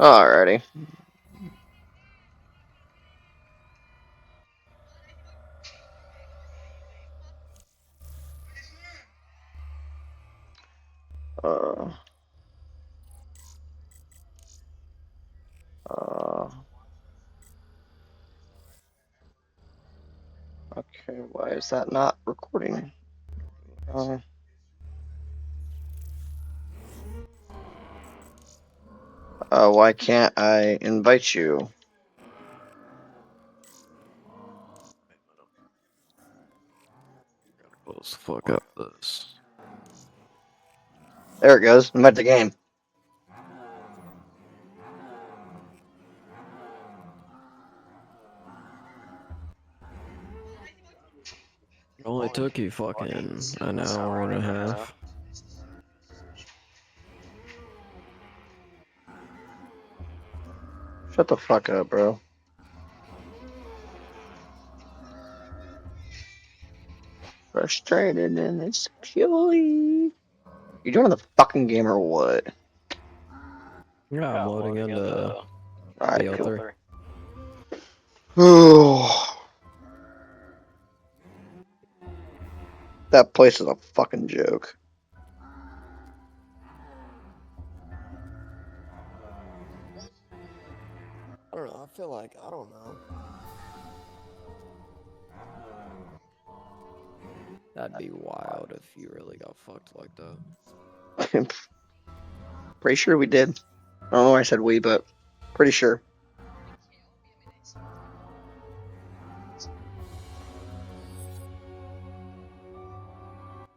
Alrighty. Uh, uh, okay, why is that not recording? Uh, why can't I invite you? Close the fuck up this. There it goes. Invite the game. It only took you fucking an hour and a half. Shut the fuck up, bro. Frustrated and insecurely. You doing the fucking game or what? Yeah, I'm loading into Alright, cool. BL3. That place is a fucking joke. I don't know, I feel like, I don't know. That'd be wild if you really got fucked like that. Pretty sure we did. I don't know why I said we, but pretty sure.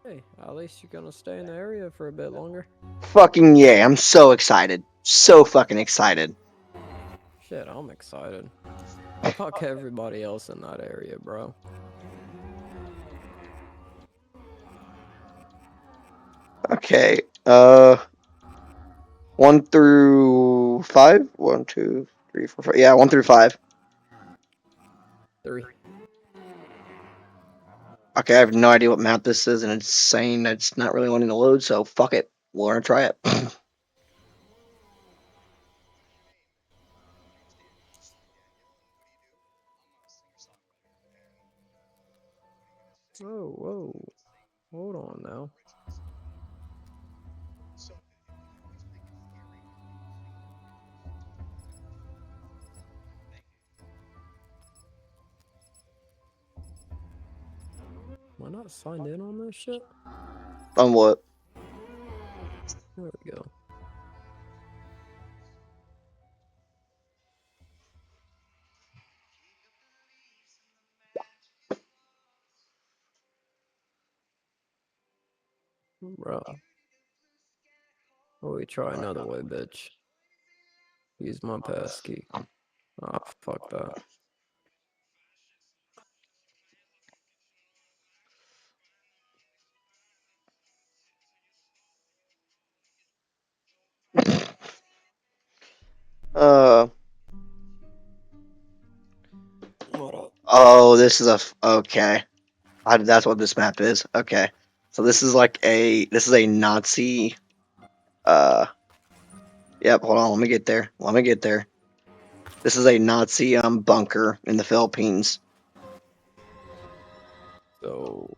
Hey, at least you're gonna stay in the area for a bit longer. Fucking yeah, I'm so excited. So fucking excited. Shit, I'm excited. Fuck everybody else in that area, bro. Okay, 1 through 5? 1, 2, 3, 4, 5. Yeah, 1 through 5. 3. Okay, I have no idea what map this is, and it's saying that it's not really wanting to load, so fuck it. We're gonna try it. Whoa, whoa. Hold on now. Am I not signed in on this shit? On what? There we go. Bro. Oh, we try another way, bitch. Use my pass key. Ah, fuck that. Uh. What up? Oh, this is okay. That's what this map is. Okay, so this is like this is a Nazi. Uh. Yep. Hold on. Let me get there. Let me get there. This is a Nazi bunker in the Philippines. So,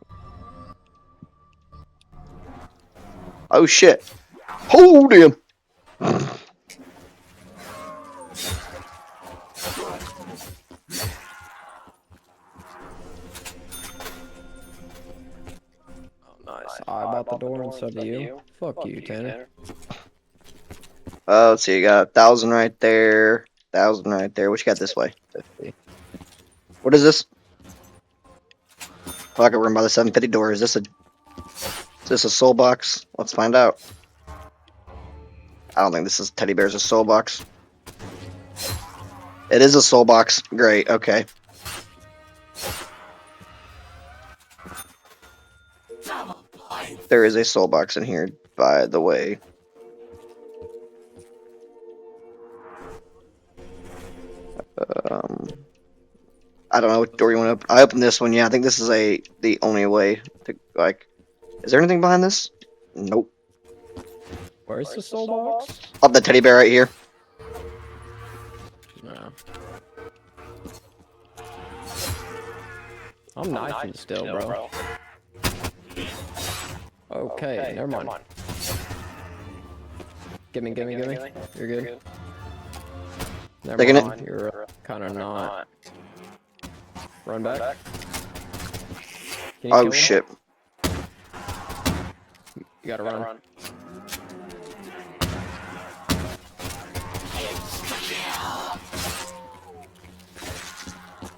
Oh shit! Hold him. oh, nice. I bought the door instead of you. Fuck you, Tanner. Let's see. You got 1,000 right there. 1,000 right there. What you got this way? 50. What is this? Oh, I can run by the 750 door. Is this a Is this a soul box? Let's find out. I don't think this is teddy bear's a soul box. It is a soul box. Great. Okay. There is a soul box in here, by the way. I don't know what door you want to open. I opened this one. Yeah, I think this is the only way to like. Is there anything behind this? Nope. Where's the soul box? Up the teddy bear right here. No. I'm knifing still, bro. Okay, never mind. Gimme. You're good. Never Taking mind. You're kind of not. Run back. Can you Oh kill him? shit. You gotta run.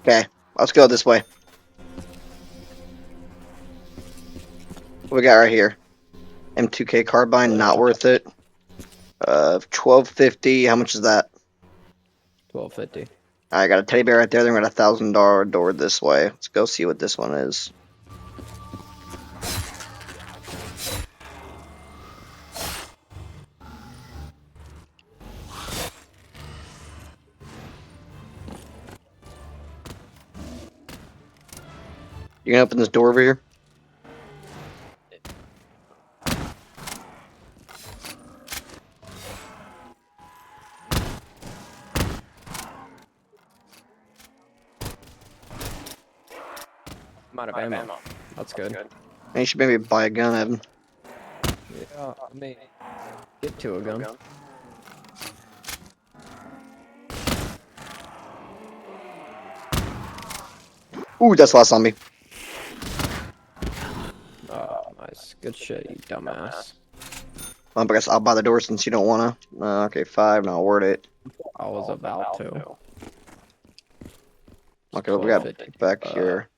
Okay, let's go this way. What we got right here? M2K carbine, not worth it. 1250. How much is that? 1250. I got a teddy bear right there. Then we got $1,000 door this way. Let's go see what this one is. You gonna open this door over here? I'm out of ammo. That's good. And you should maybe buy a gun, Evan. Yeah, I mean, get to a gun. Ooh, that's the last zombie. Oh, nice. Good shit, you dumbass. I guess I'll buy the door since you don't wanna. Okay, 5. Not worth it. I was about to. Okay, what we got 1250. back here?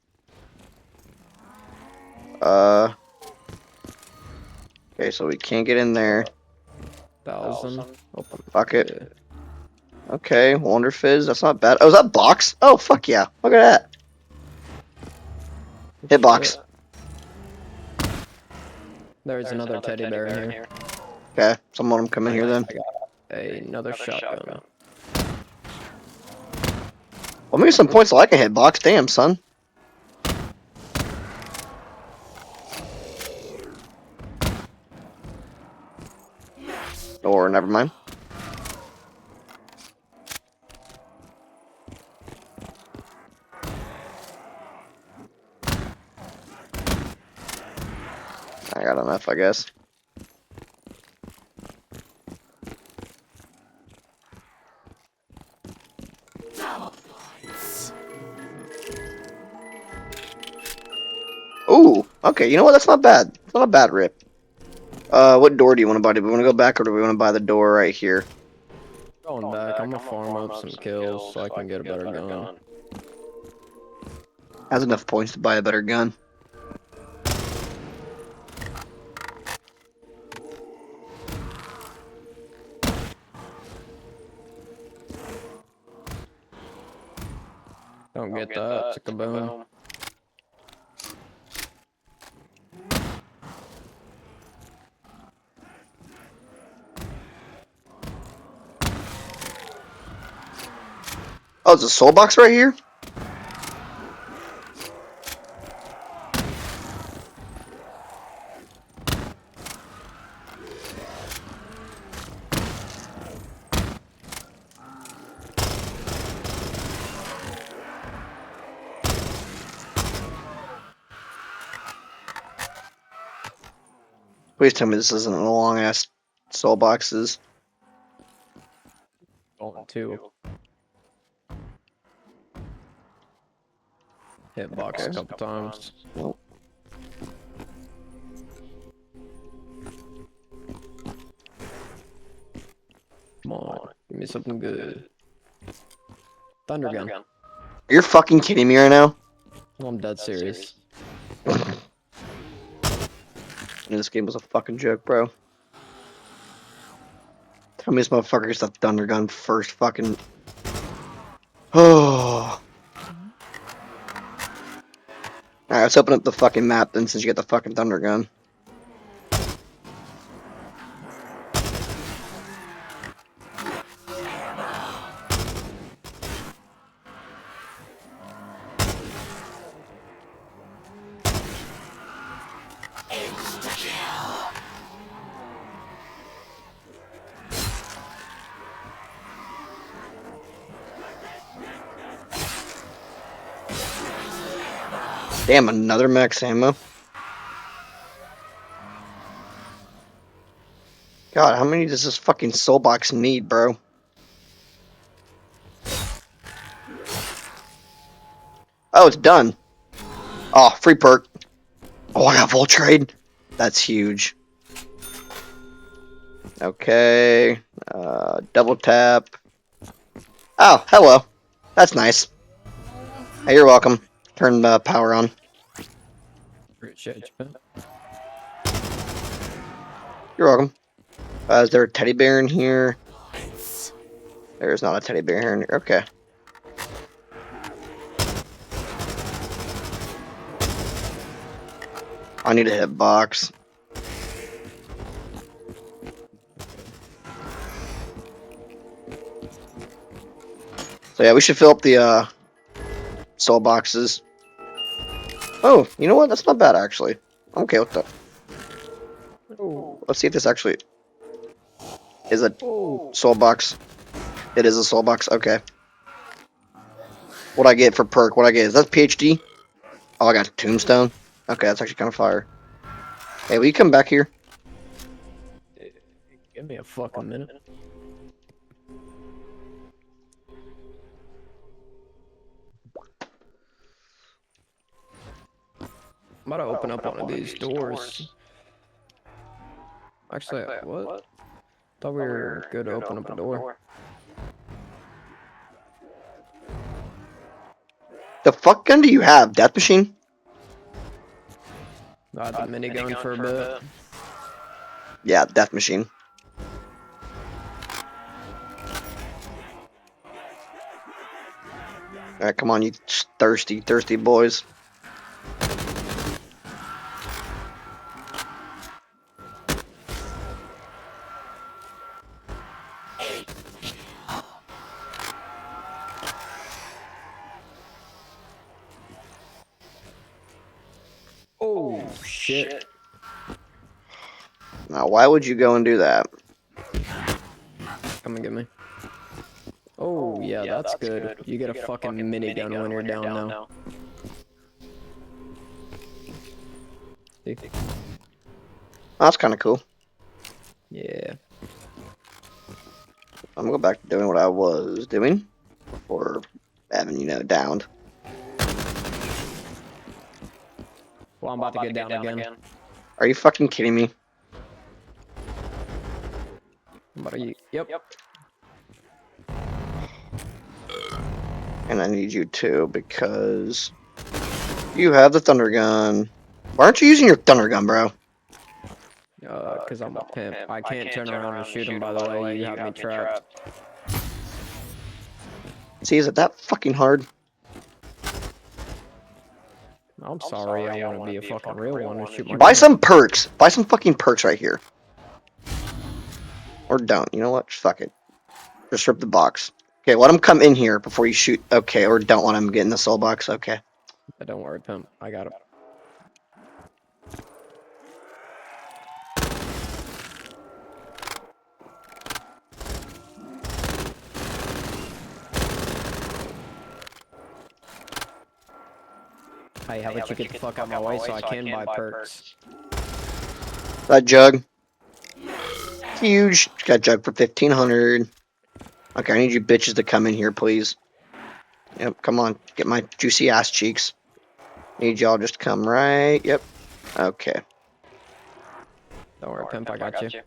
Okay, so we can't get in there. 1,000. Open. Fuck it. Okay, Wonder Fizz. That's not bad. Oh, is that box? Oh, fuck yeah. Look at that. Hitbox. There's another teddy bear in here. Okay, someone want him come in here then. I got another shotgun. Well, maybe some points like a hitbox. Damn, son. Or never mind. I got enough, I guess. Ooh, okay. You know what? That's not bad. It's not a bad rip. What door do you want to buy? Do we want to go back or do we want to buy the door right here? Going back, I'm gonna farm up some kills so I can get a better gun. Has enough points to buy a better gun. Don't get that, it's a kaboom. Oh, there's a soul box right here? Please tell me this isn't a long ass soul boxes. Going two. Hit box a couple times. Nope. Come on, give me something good. Thunder gun. You're fucking kidding me right now? I'm dead serious. in this game was a fucking joke, bro. Tell me this motherfucker gets the thunder gun first fucking. Oh. Alright, let's open up the fucking map then since you get the fucking thunder gun. Damn, another max ammo. God, how many does this fucking soul box need, bro? Oh, it's done. Oh, free perk. Oh, I got full trade. That's huge. Okay. Double tap. Oh, hello. That's nice. Hey, you're welcome. Turn power on. Appreciate you. You're welcome. Is there a teddy bear in here? There is not a teddy bear here. Okay. I need a hitbox. So yeah, we should fill up the soul boxes. Oh, you know what? That's not bad actually. I'm okay with that. Let's see if this actually is a soul box. It is a soul box. Okay. What I get for perk? What I get? Is that PhD? Oh, I got tombstone. Okay, that's actually kind of fire. Hey, will you come back here? Give me a fucking minute. I'm about to open up one of these doors. Actually, what? Thought we were good to open up a door. The fuck gun do you have? Death machine? I had the minigun for a bit. Yeah, death machine. Alright, come on, you thirsty boys. Oh, shit. Now, why would you go and do that? Come and get me. Oh, yeah, that's good. You get a fucking minigun when you're down now. See? Oh, that's kind of cool. Yeah. I'm gonna go back to doing what I was doing before having, downed. Well, I'm about to get down again. Are you fucking kidding me? Yep. And I need you too because you have the thunder gun. Why aren't you using your thunder gun, bro? Because I'm a pimp. I can't turn around and shoot him, by the way. You have me trapped. See, is it that fucking hard? I'm sorry, I want to be a fucking real one and shoot my Buy gun. some perks. Buy some fucking perks right here. Or don't. You know what? Just fuck it. Just rip the box. Okay, let him come in here before you shoot. Okay, or don't let him get in the soul box. Okay. Don't worry, pimp. I got it. Hey, how about you get the fuck out of my way so I can buy perks? That jug. Huge. Got jug for 1,500. Okay, I need you bitches to come in here, please. Yep, come on. Get my juicy ass cheeks. Need y'all just to come right. Yep. Okay. Don't worry, pimp. I got you.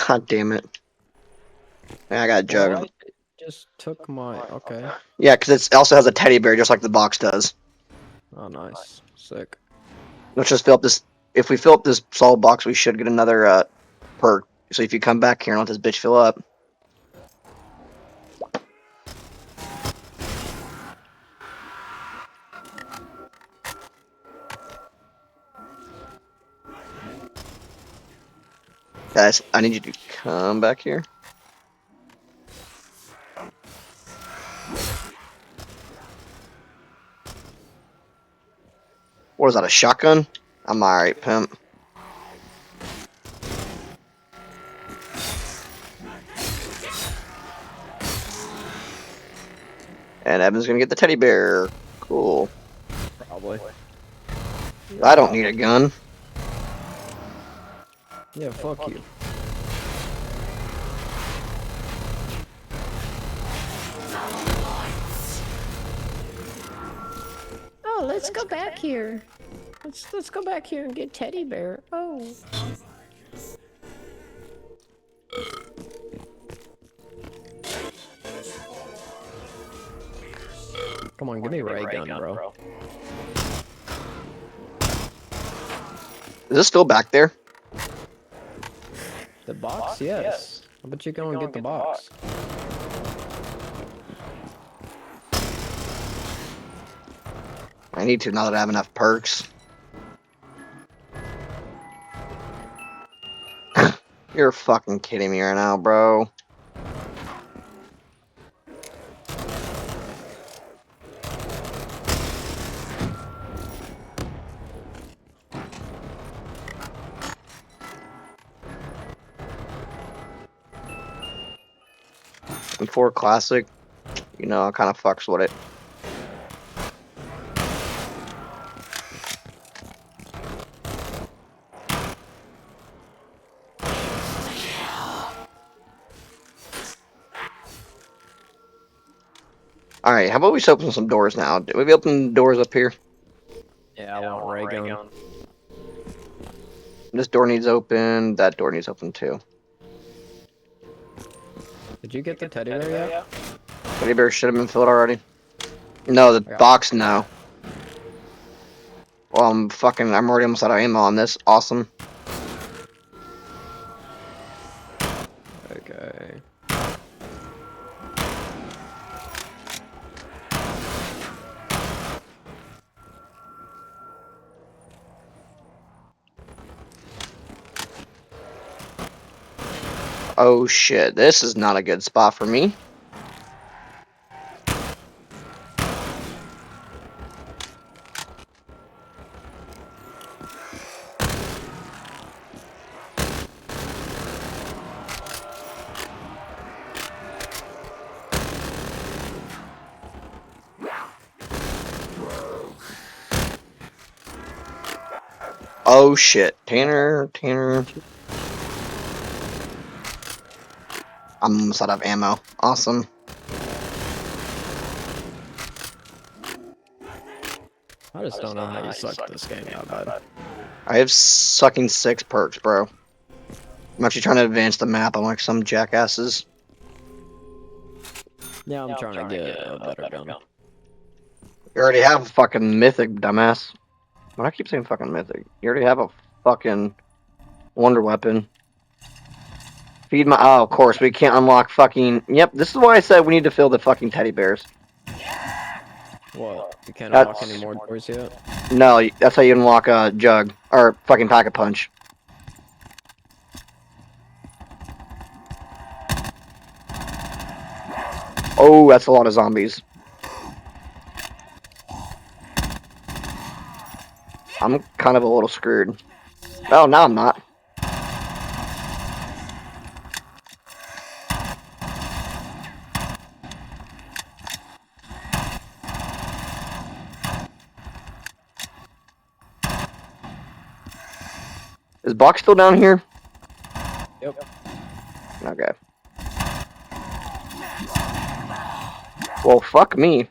God damn it. I got jug. just took my. Okay. Yeah, because it also has a teddy bear, just like the box does. Oh, nice. Sick. Let's just fill up this. If we fill up this solid box, we should get another perk. So if you come back here and let this bitch fill up. Guys, I need you to come back here. What is that, a shotgun? I'm alright, pimp. And Evan's gonna get the teddy bear. Cool. Probably. I don't need a gun. Yeah, fuck you. Oh, let's go back here. Let's go back here and get teddy bear. Oh. Come on, give me a ray gun, bro. Is this still back there? The box? Yes. How about you go and get the box? I need to now that I have enough perks. You're fucking kidding me right now, bro. pt.4 Classic, you know, kind of fucks with it. Alright, how about we just open some doors now? Did we open doors up here? Yeah, I want ray gun. This door needs open. That door needs open too. Did you get the teddy bear yet? Teddy bear should have been filled already. No, the box, no. Well, I'm already almost out of ammo on this. Awesome. Okay. Oh shit, this is not a good spot for me. Oh shit, Tanner. I'm almost out of ammo. Awesome. I just don't know how you suck at this game that bad. I have sucking 6 perks, bro. I'm actually trying to advance the map unlike some jackasses. Yeah, I'm trying to get a better gun. You already have a fucking mythic, dumbass. Why do I keep saying fucking mythic? You already have a fucking wonder weapon. Feed my. Oh, of course, we can't unlock fucking. Yep, this is why I said we need to fill the fucking teddy bears. What? You can't That's- unlock any more doors yet? No, that's how you unlock a jug. Or fucking pack a punch. Oh, that's a lot of zombies. I'm kind of a little screwed. Oh, no, I'm not. Is Box still down here? Yep. Okay. Well, fuck me.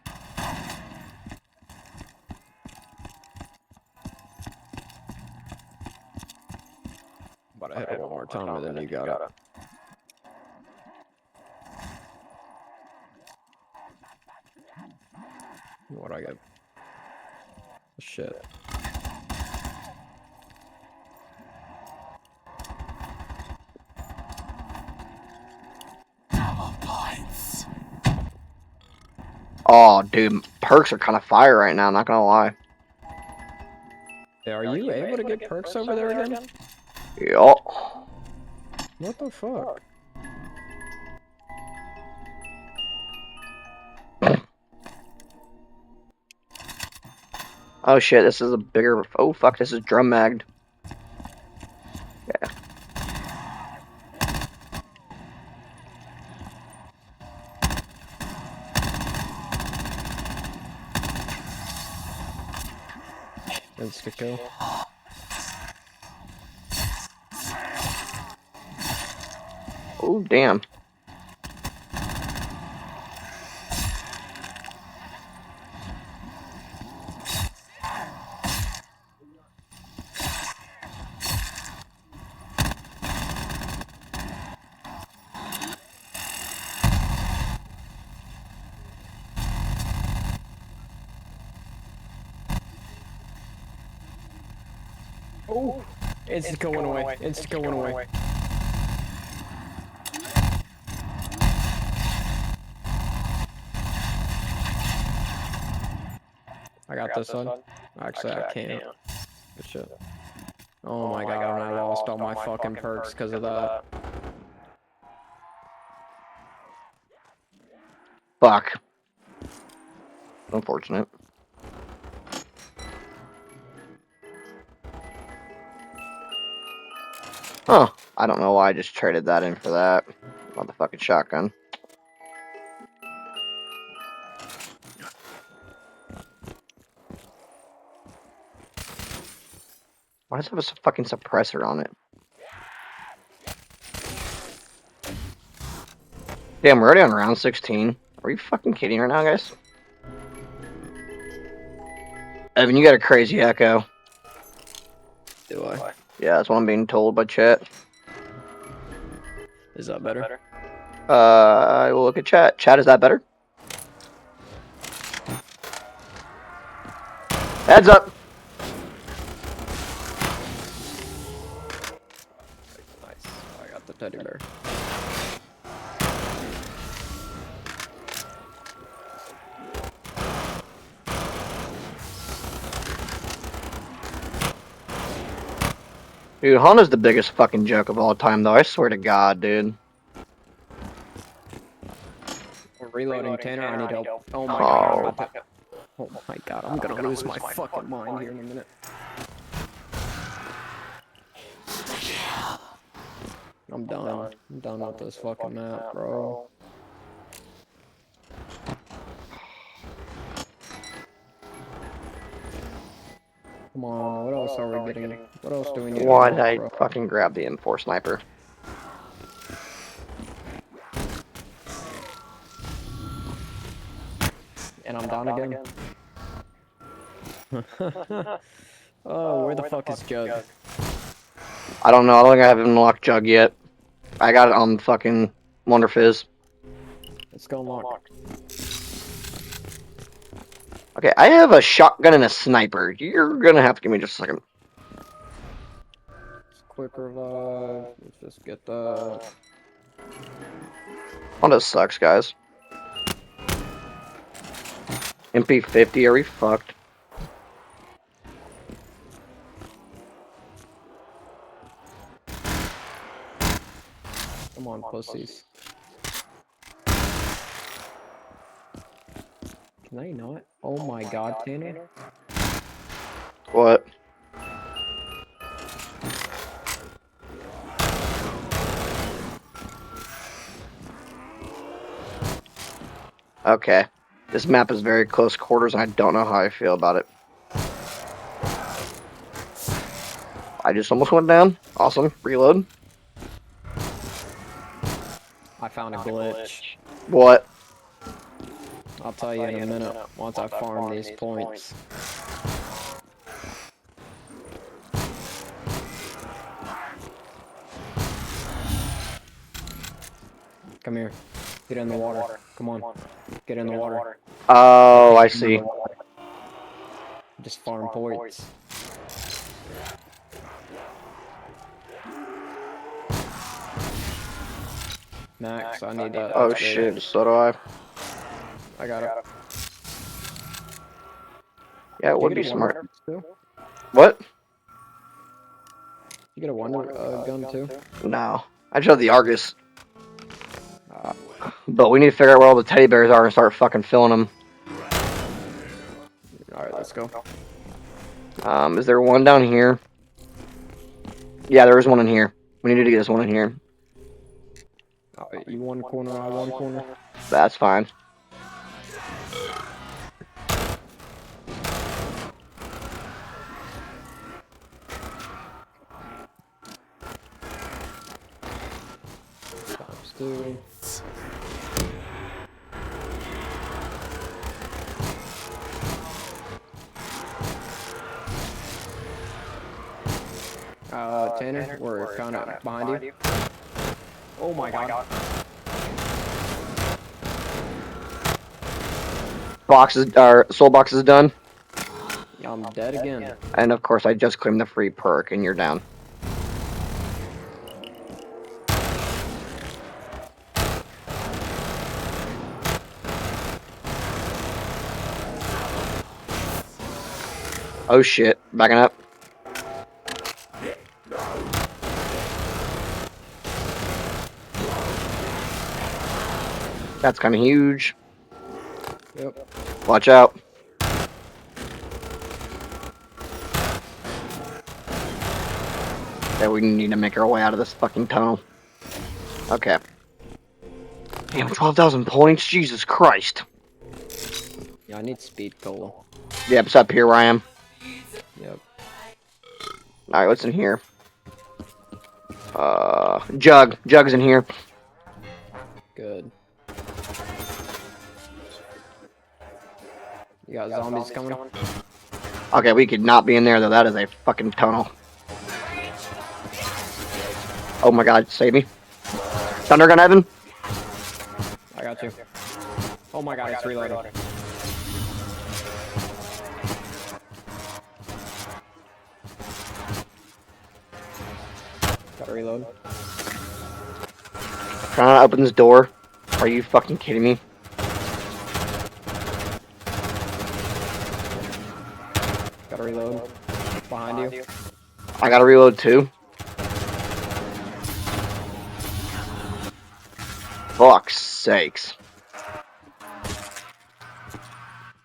But I hit it one more time and then you got it. What'd I get? Shit. Oh, dude, perks are kind of fire right now. Not gonna lie. Yeah, are you able to get perks over there again? Yup. What the fuck? Oh shit, this is a bigger. Oh fuck, this is drum magged. Yeah. Insta kill. Oh damn. Oh! Insta kill went away. Insta kill went away. I got this one. Actually, I can't. Good shit. Oh my god, and I lost all my fucking perks because of that. Fuck. Unfortunate. Huh. I don't know why I just traded that in for that. Motherfucking shotgun. Why does it have a fucking suppressor on it? Damn, we're already on round 16. Are you fucking kidding right now, guys? Evan, you got a crazy echo. Do I? Yeah, that's what I'm being told by chat. Is that better? I will look at chat. Chat, is that better? Heads up! Nice. I got the teddy bear. Dude, Honda's the biggest fucking joke of all time, though. I swear to God, dude. I'm reloading, Tanner. I need help. Oh my god, I'm about to. Oh my god, I'm gonna lose my fucking mind here in a minute. I'm done. I'm done with this fucking map, bro. Come on, what else are we getting? What else do we need to Why did unlock, I bro? fucking grab the M4 sniper? And I'm down again. Oh, where the fuck is Jug? I don't know. I don't think I have unlocked Jug yet. I got it on fucking Wonder Fizz. Let's go unlock. Okay, I have a shotgun and a sniper. You're gonna have to give me just a second. Quick revive. Let's just get that. Honda sucks, guys. MP50, are we fucked? Come on, pussies. Can I not? Oh my god, Tanner. What? Okay. This map is very close quarters, and I don't know how I feel about it. I just almost went down. Awesome. Reload. I found a glitch. What? I'll tell you in a minute once I farm these points. Come here. Get in the water. Come on. Get in the water. Oh, I see. Just farm points. Max, I need that. Oh shit, so do I. I got it. Yeah, it would be smart. Too? What? You get a wonder gun too? No. I just have the Argus. But we need to figure out where all the teddy bears are and start fucking filling them. Alright, let's go. Is there one down here? Yeah, there is one in here. We need to get this one in here. Alright, you one corner, I one corner. That's fine. Times 2. Tanner, we're kind of behind you. Oh my god. Soul box is done. Yeah, I'm dead again. And of course, I just claimed the free perk, and you're down. Oh shit, backing up. That's kind of huge. Yep. Watch out. Okay, we need to make our way out of this fucking tunnel. Okay. Damn, 12,000 points? Jesus Christ. Yeah, I need speed cola. Yep, it's up here where I am. Yep. Alright, what's in here? Jug. Jug's in here. Good. You got zombies coming? Okay, we could not be in there, though. That is a fucking tunnel. Oh my god, save me. Thunder gun, Evan. I got you. Oh my god, it's reloading. Gotta reload. Trying to open this door. Are you fucking kidding me? Gotta reload. Behind you. I gotta reload too. Fuck's sakes.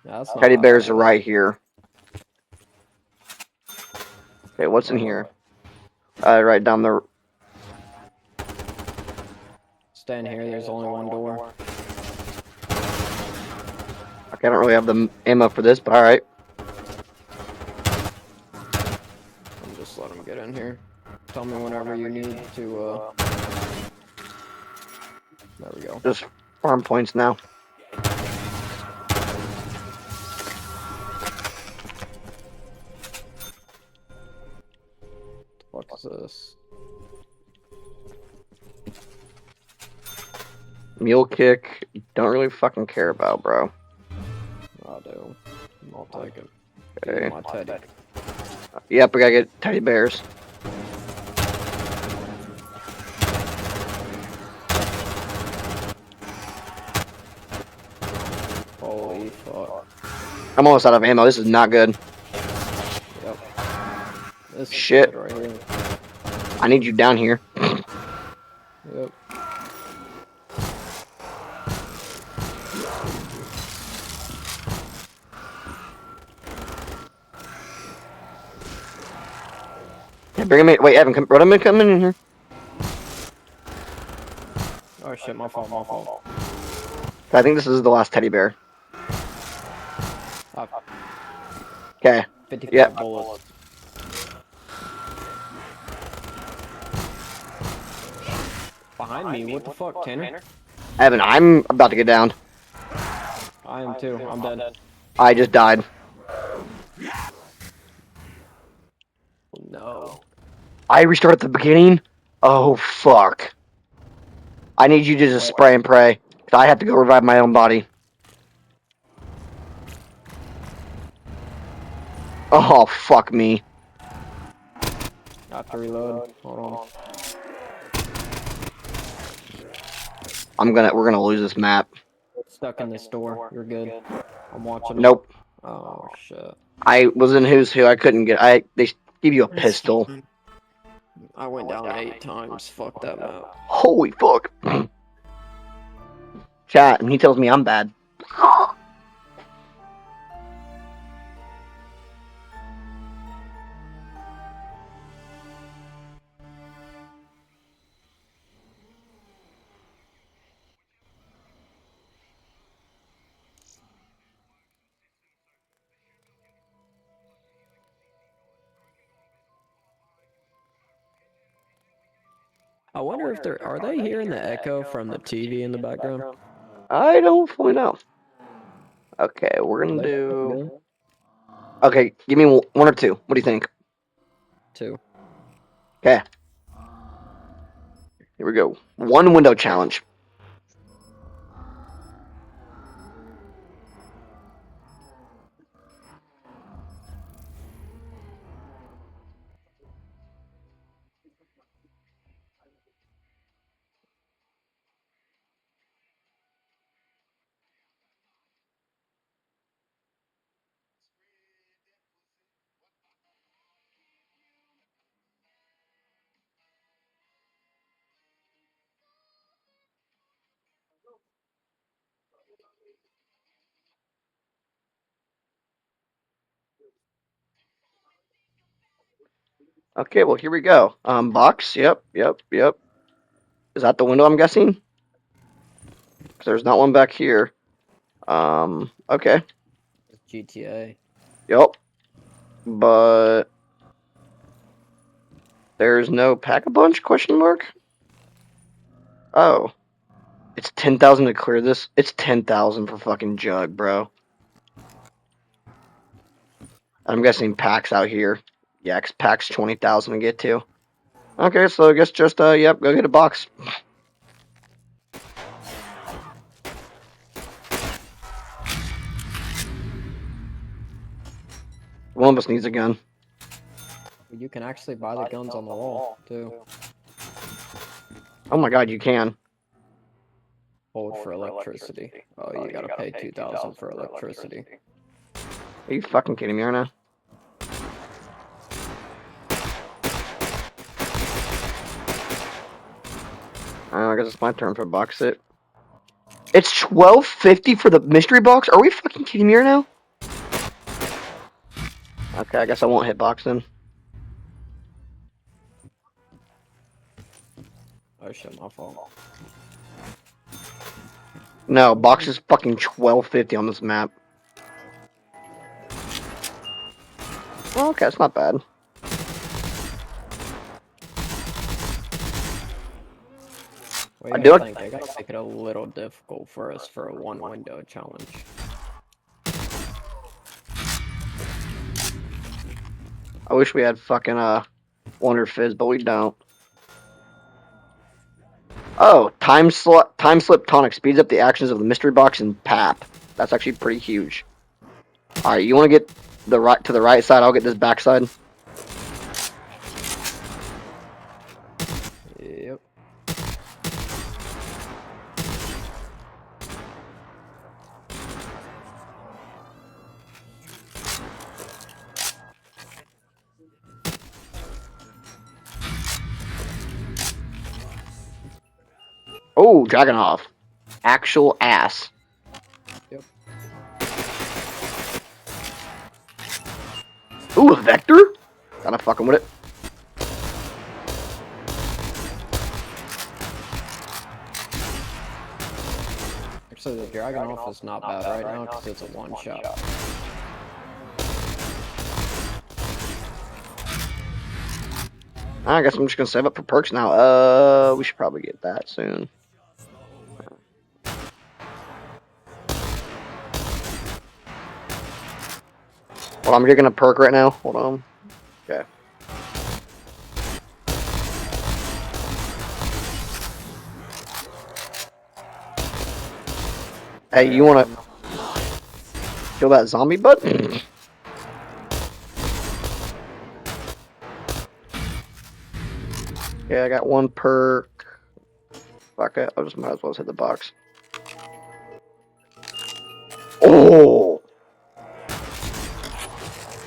Yeah, that's not Teddy bad. bears are right here. Okay, what's in here? Right down the... Stand here, there's only one door. Okay, I don't really have the ammo for this, but alright. I'm just let him get in here. Tell me whenever you need to, There we go. Just farm points now. What the fuck is this? Mule kick, don't really fucking care about, bro. I do. I'll take it. Okay. My teddy. Yep, we gotta get teddy bears. Holy fuck. I'm almost out of ammo. This is not good. Yep. This Shit. is good right here. I need you down here. Yep. Yeah, bring him in. Wait, Evan, come, run him in, come in here. Oh shit, my fault, my fault. I think this is the last teddy bear. Okay. 55 Yep. bullets. Behind me, what the fuck, Tanner? Evan, I'm about to get down. I am too, I'm dead. I just died. No. I restart at the beginning? Oh, fuck. I need you to just spray and pray. 'Cause I have to go revive my own body. Oh, fuck me. I have to reload. Hold on. We're gonna lose this map. Stuck in this door. You're good. I'm watching them. Nope. Oh shit. I was in Who's Who. I couldn't get. They give you a It's pistol. fine. I went down 8 times. Fuck that map. Holy fuck. Chat, and he tells me I'm bad. I wonder if are they hearing the echo from the TV in the background? I don't fully know. Okay, we're gonna do. Okay, give me one or two. What do you think? 2. Okay, here we go. One window challenge. Okay, well here we go. Box. Yep. Is that the window? I'm guessing. 'Cause there's not one back here. Okay. GTA. Yep. But there's no pack-a-punch? Question mark. Oh, it's 10,000 to clear this. It's 10,000 for fucking Jug, bro. I'm guessing packs out here. Yeah, 'cause packs 20,000 to get to. Okay, so I guess just yep, go get a box. One of us needs a gun. You can actually buy the guns on the wall, too. Oh my god, you can. Hold for electricity. Oh, you gotta pay 2,000 for electricity. Are you fucking kidding me right now? I guess it's my turn for box it. It's 12.50 for the mystery box. Are we fucking kidding me right now? Okay, I guess I won't hit box then. Oh shit, my fault. No, box is fucking 12.50 on this map. Oh, okay, it's not bad. What I do do you it. think? I gotta make it a little difficult for us for a one window challenge. I wish we had fucking Wonder Fizz, but we don't. Oh, time slip tonic speeds up the actions of the mystery box and PAP. That's actually pretty huge. All right, you want to get the right side? I'll get this back side. Yep. Oh, Dragonov. Actual ass. Yep. Ooh, a Vector? Kinda fucking with it. Actually, the Dragonov is not bad right now because it's a one shot. I guess I'm just gonna save up for perks now. We should probably get that soon. Well, I'm getting a perk right now. Hold on. Okay. Hey, you wanna kill that zombie bud? Yeah, I got one perk. Fuck it, I just might as well hit the box. Oh!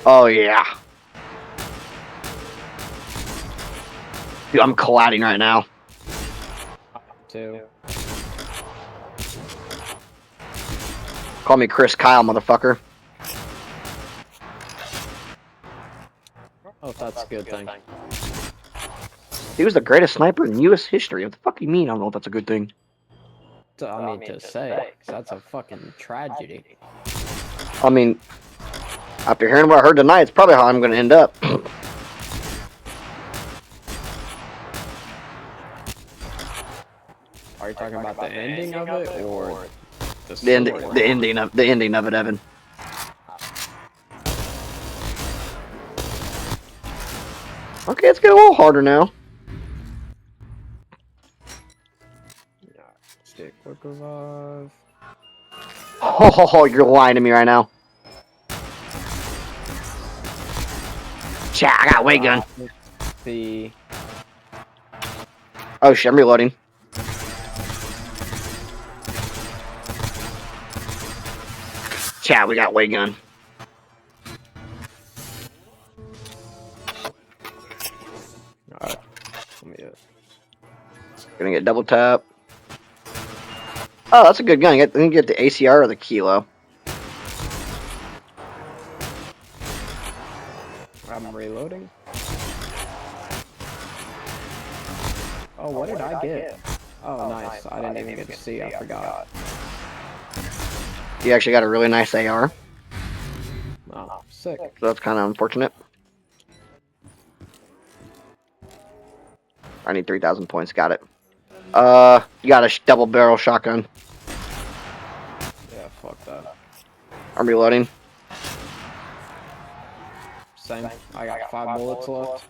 Oh, yeah. Dude, I'm colliding right now. Too. Call me Chris Kyle, motherfucker. Oh, that's a good thing. He was the greatest sniper in U.S. history. What the fuck do you mean? I don't know if that's a good thing. I mean, to say, 'cause that's a fucking tragedy. I mean, after hearing what I heard tonight, it's probably how I'm going to end up. Are you talking about the ending of it, or the the, end, story? the ending of it, Evan. Okay, it's getting a little harder now. Yeah, stick, quick revive. Oh, you're lying to me right now. Chat, I got a weight gun. The Oh shit, I'm reloading. Chat, we got weight gun. alright, let me get. Gonna get double tap. Oh, that's a good gun. I can get the ACR or the kilo. I'm reloading. Oh, what did I get? Oh, nice. I didn't even get to see. I forgot. You actually got a really nice AR. Oh, sick. So that's kind of unfortunate. I need 3,000 points. Got it. You got a double barrel shotgun. Yeah, fuck that. I'm reloading. Same. I got 5 bullets left.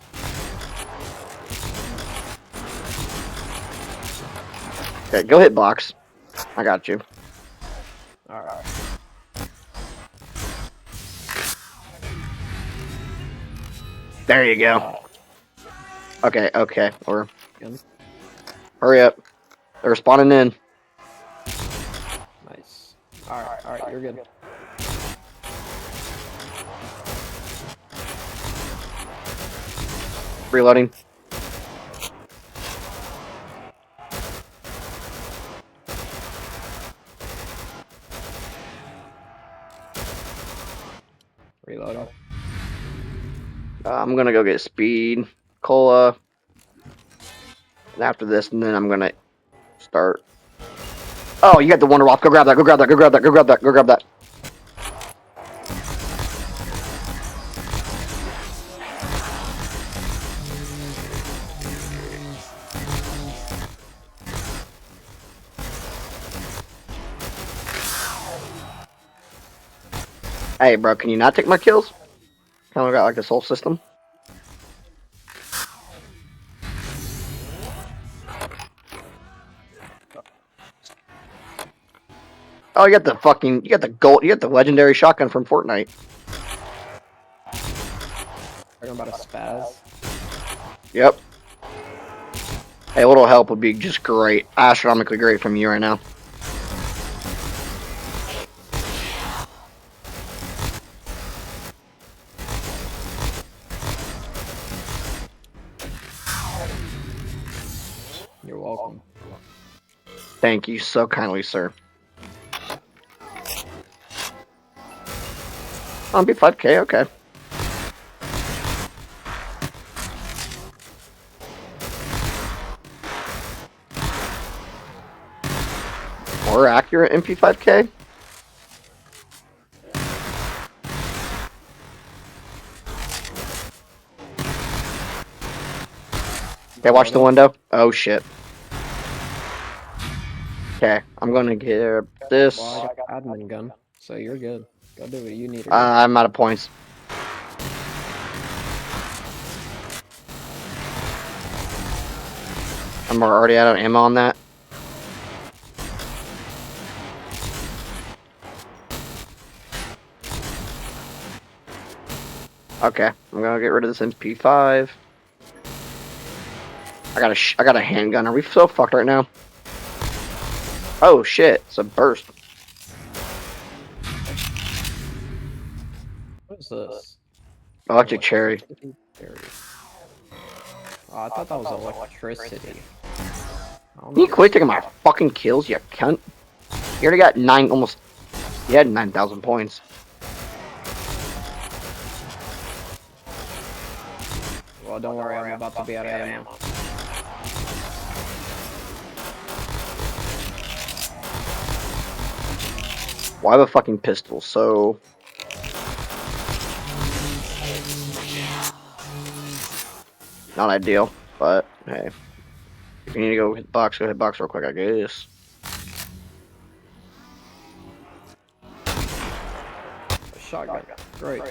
Okay, go hit box. I got you. Alright. There you go. Okay, okay. Or Gun. hurry up. They're spawning in. Nice. Alright, you're good. Reloading. Reloading. I'm gonna go get speed, cola, and after this, and then I'm gonna start. Oh, you got the Wonder Waff. Go grab that. Go grab that. Go grab that. Go grab that. Go grab that. Hey, bro, can you not take my kills? Kind of got like this whole system. Oh, you got the gold, you got the legendary shotgun from Fortnite. Talking about a spaz. Yep. Hey, a little help would be just great, astronomically great from you right now. You're welcome. Thank you so kindly, sir. On B5K, okay. More accurate MP5K. Okay, watch the window. Oh shit. Okay, I'm gonna get this. Well, I got admin gun, so you're good. Go do what you need to do. I'm out of points. I'm already out of ammo on that. Okay, I'm gonna get rid of this MP5. I got a handgun. Are we so fucked right now? Oh shit! It's a burst. What is this? Electric cherry. Cherry. Oh, I thought that was electricity. I don't Can you know. quit taking my fucking kills, you cunt? You already got 9, almost. You had 9,000 points. Well, don't worry, I'm about to be out of ammo. Why have a fucking pistol? So. Not ideal, but hey. If you need to go hit box real quick, I guess. A shotgun. Great.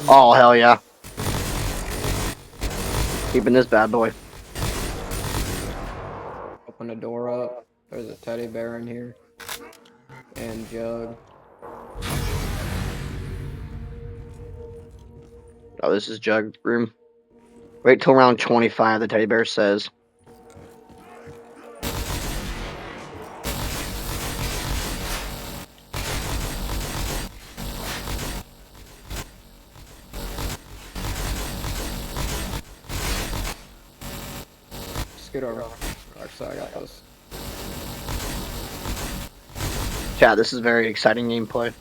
Oh, hell yeah. Keeping this bad boy. Open the door up. There's a teddy bear in here. And Jug. Oh, this is Jug room. Wait till round 25, the teddy bear says. Scoot over. Actually, I got this. Yeah, this is very exciting gameplay.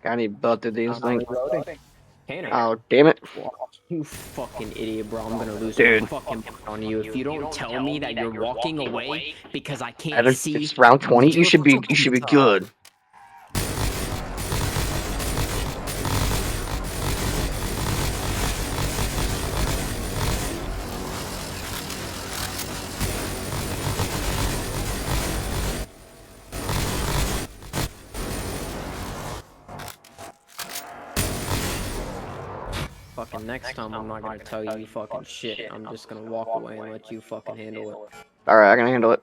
I need both of these things. Oh, damn it. You fucking idiot, bro. I'm gonna lose Dude. my fucking mind on you if you don't tell me that you're walking away because I can't see. It's round 20. You should be good. Fucking next time, I'm not gonna tell you fucking shit. I'm just gonna walk away and let you fucking handle it. Alright, I can handle it.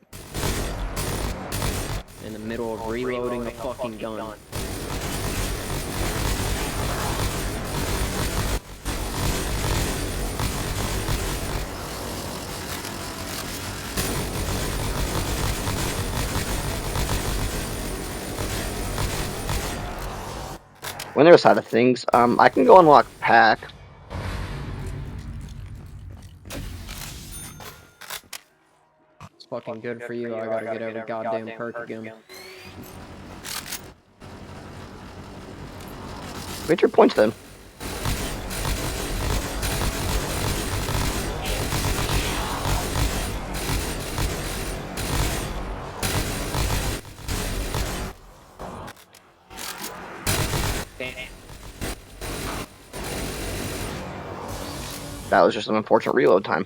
In the middle of reloading a fucking gun. Windows side of things, I can go unlock pack. It's fucking good for you. I gotta get every goddamn perk again. Get your points then. That was just an unfortunate reload time.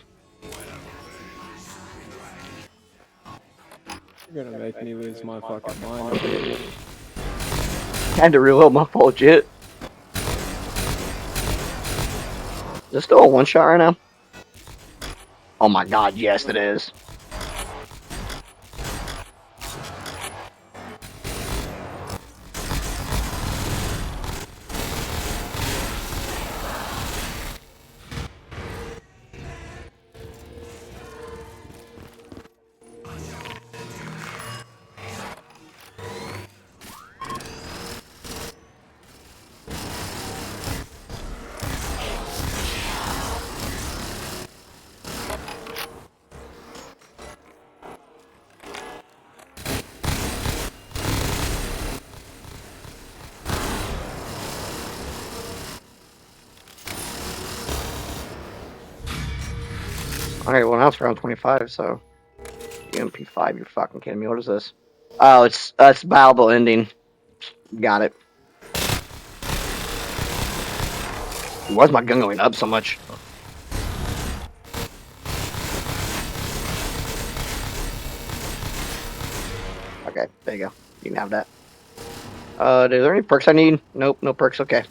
You're gonna make me lose my fucking mind, dude. Had to reload my full legit. Is this still a one shot right now? Oh my god, yes it is. Okay, well now it's round 25, so MP5, you're fucking kidding me. What is this? Oh, it's valuable ending. Got it. Why's my gun going up so much? Okay, there you go. You can have that. Are there any perks I need? Nope, no perks. Okay.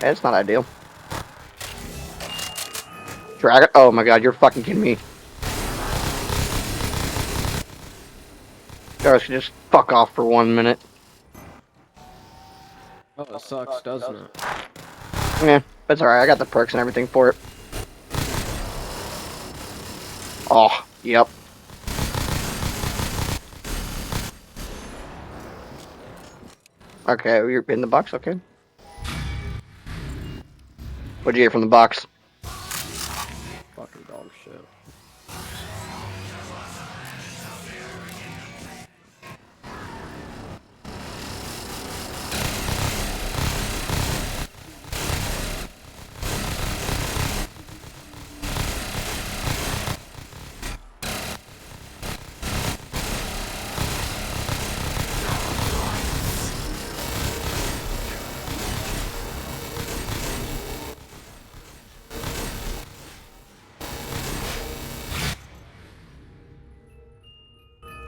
It's not ideal. Dragon. Oh my god, you're fucking kidding me. Guys, can just fuck off for 1 minute. Oh, it sucks, doesn't it? Yeah, that's alright. I got the perks and everything for it. Oh, yep. Okay, you're in the box. Okay. What'd you get from the box? Fucking dog shit.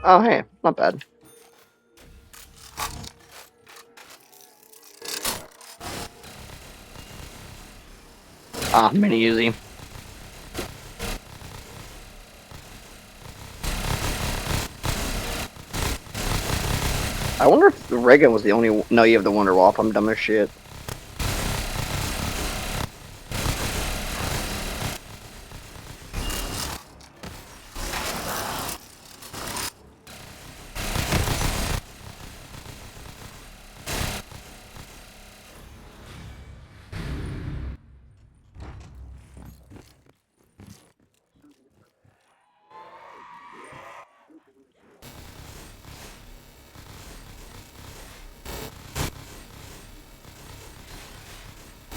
Oh, hey, not bad. Ah, mini Uzi. I wonder if the Reagan was the only. No, you have the Wonder Wall. I'm dumb as shit.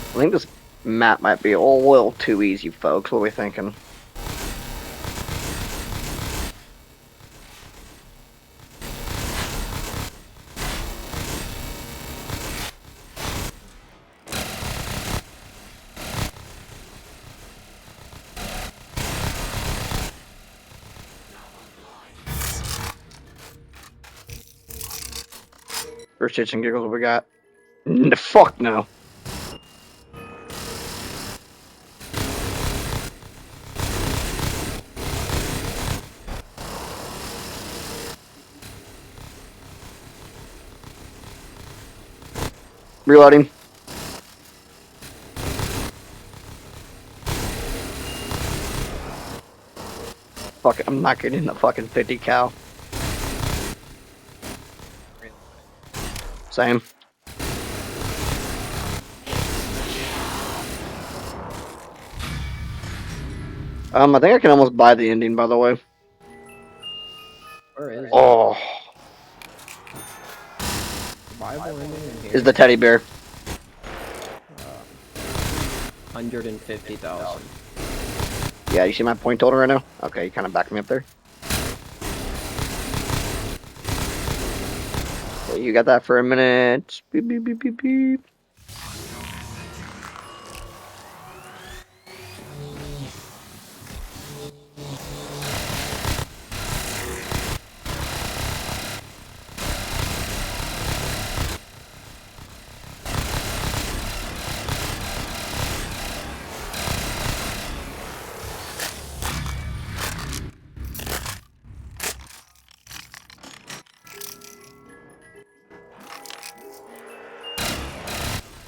I think this map might be a little too easy, folks. What are we thinking? For shits and giggles, what we got? Fuck no. Reloading. Fuck it, I'm not getting the fucking 50 cal. Same. I think I can almost buy the ending, by the way. Where is it? Oh, Survival ending in here? is the teddy bear. 150,000. Yeah, you see my point total right now? Okay, you kind of backed me up there. Okay, you got that for a minute. Beep, beep, beep, beep, beep.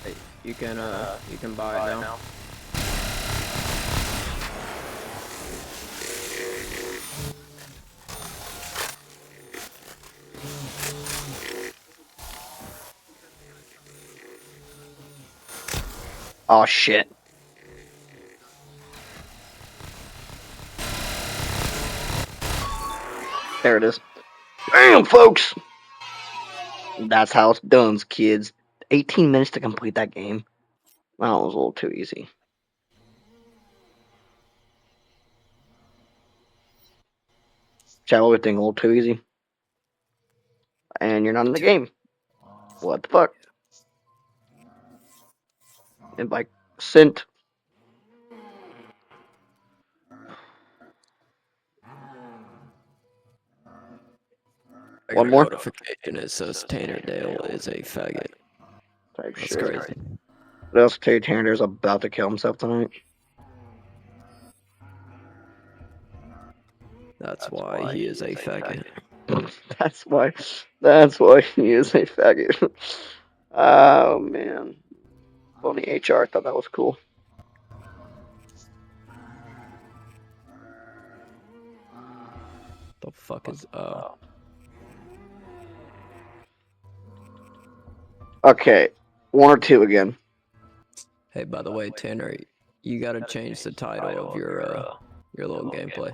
Hey, you can buy it now. Oh, shit. There it is. Damn, folks! That's how it's done, kids. 18 minutes to complete that game. Well, it was a little too easy. Chat, what do you think? A little too easy? and you're not in the game. What the fuck? Invite sent. I One got a more. notification. It says Tanner Dale is a faggot. Type That's shit. crazy. What else? Terry Tanner's about to kill himself tonight. That's why he is a faggot. That's why. That's why he is a faggot. Oh man. Phony HR. I thought that was cool. The fuck is Okay. One or two again. Hey, by the way, Tanner, you gotta change the title of your little gameplay.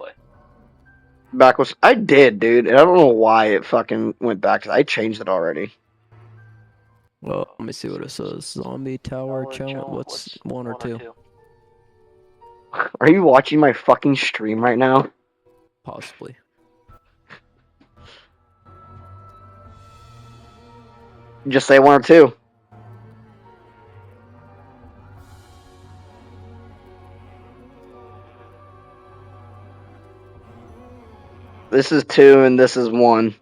Backwards. I did, dude. And I don't know why it fucking went back. 'Cause I changed it already. Well, let me see what it says. Zombie Tower Challenge. What's 1 or 2? Are you watching my fucking stream right now? Possibly. Just say one or two. This is two and this is one.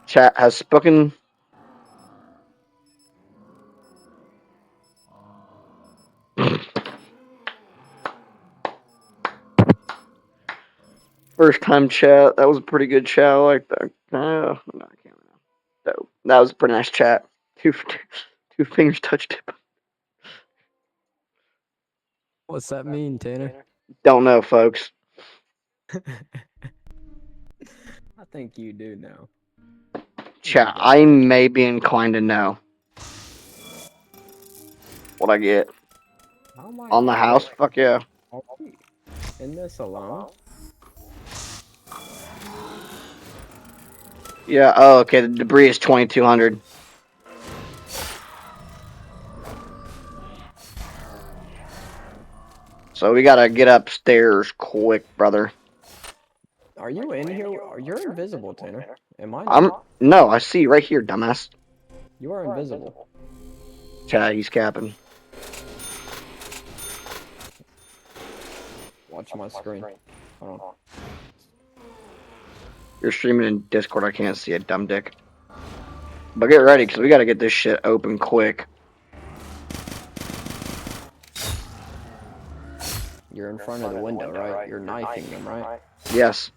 Chat has spoken. First time chat. That was a pretty good chat. I like that. No, I can't now. Dope. That was a pretty nice chat. Two fingers touched it. What's that mean, Tanner? Don't know, folks. I think you do now. Chat, I may be inclined to know what I get. On the house? Fuck yeah. Are we in this alone? Yeah, oh, okay, the debris is 2200. So we gotta get upstairs quick, brother. Are you in here? You're invisible, Tanner. Am I not? No, I see you right here, dumbass. You are invisible. Chat, he's capping. Watch my screen. Hold on. You're streaming in Discord, I can't see it, dumb dick. But get ready, because we gotta get this shit open quick. You're in front of the window, right? You're knifing them, right? Yes.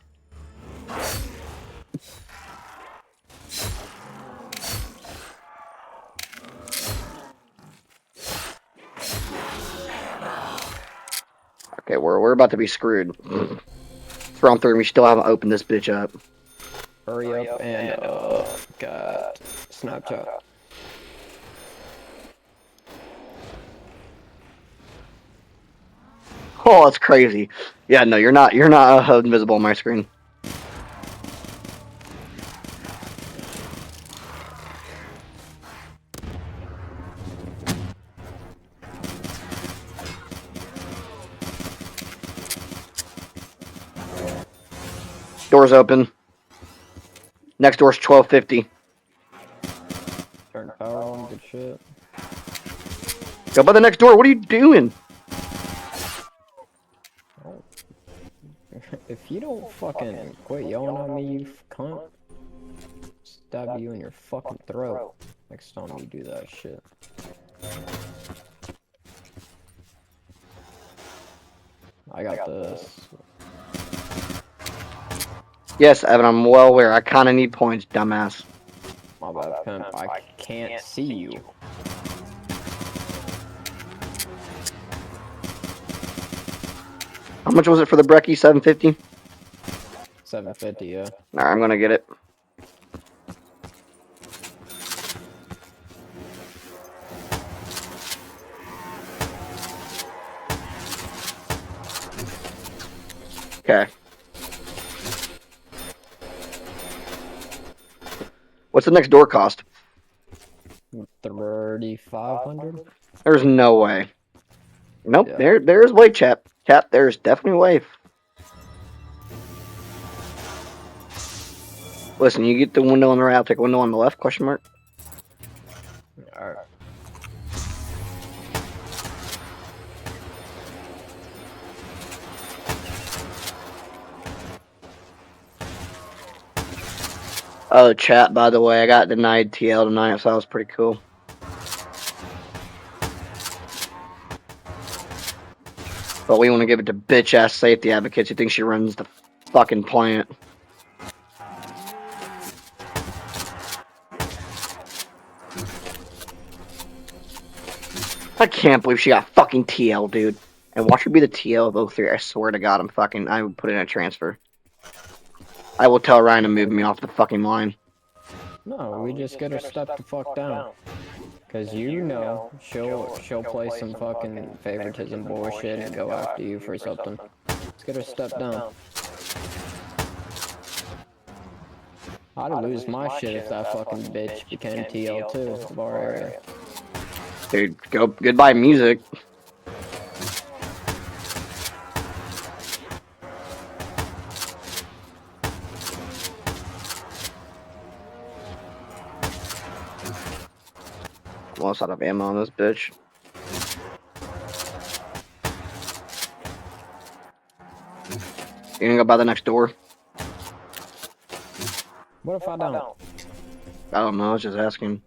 Okay, we're about to be screwed. Thrown through, we still haven't opened this bitch up. Hurry up and got Snapchat. Oh, that's crazy. Yeah, no, you're not invisible on my screen. Door's open. Next door's 1250. Turn the power on, good shit. Go by the next door. What are you doing? Oh. If you don't fucking quit yelling at me, you cunt, stab you in your fucking throat next time you do that shit. I got this. Yes, Evan, I'm well aware. I kind of need points, dumbass. My bad, pimp. I can't see you. How much was it for the brekkie? 750? 750, yeah. Alright, I'm gonna get it. Okay. What's the next door cost? 3,500. There's no way. Nope. Yeah. There's way, chap. Chap, there's definitely way. Listen, you get the window on the right, I'll take a window on the left, question mark. Alright. Oh, chat, by the way, I got denied TL tonight, so that was pretty cool. But we want to give it to bitch-ass safety advocates who think she runs the fucking plant. I can't believe she got fucking TL, dude. And watch her be the TL of 03. I swear to God, I would put in a transfer. I will tell Ryan to move me off the fucking line. No, we just get her step the fuck down. Cause you know she'll play some fucking favoritism bullshit and go after you for something. Let's get her step down. I'd lose my shit if that fucking bitch became TL2 of our area. Dude, goodbye music. Almost out of ammo on this bitch. You gonna go by the next door? What if I don't? I don't know, I was just asking.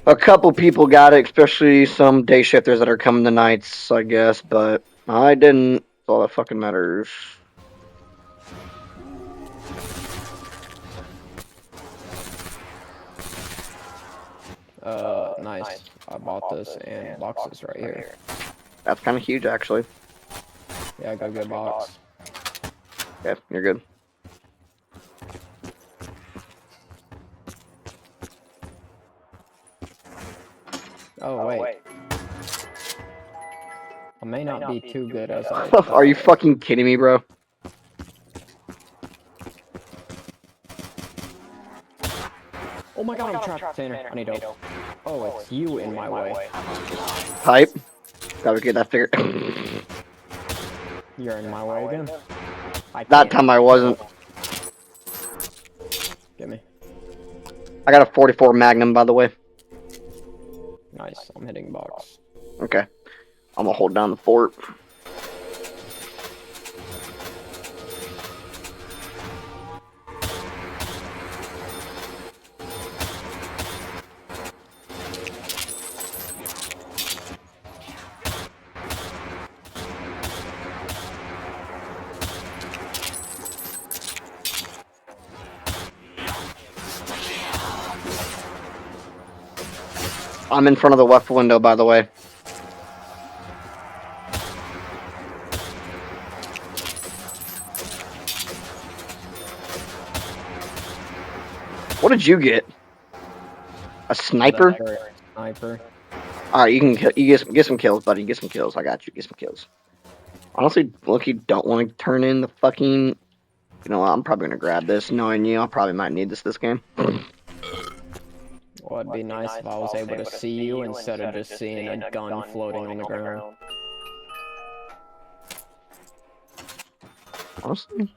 A couple people got it, especially some day shifters that are coming to nights, I guess, but I didn't. That's all that fucking matters. Nice. I bought this and boxes right here. That's kind of huge, actually. Yeah, go get a box. Yeah, you're good. Oh, wait. I may not be too good as I Are you thought. fucking kidding me, bro? Oh my god, I'm trapped, Tanner. I need help. Oh, it's you in my way. Hype. Gotta get that figured. You're in my way again? That time I wasn't. Get me. I got a 44 Magnum, by the way. Nice, I'm hitting box. Okay. I'm gonna hold down the fort. I'm in front of the left window, by the way. What did you get? A sniper? Sniper. Alright, you get some kills, buddy. Get some kills. I got you. Get some kills. Honestly, look, you don't want to turn in the fucking... You know what? I'm probably gonna grab this. Knowing you, I probably might need this game. Well, it'd be nice if I was able to see you instead of just seeing a gun floating on the ground. Honestly.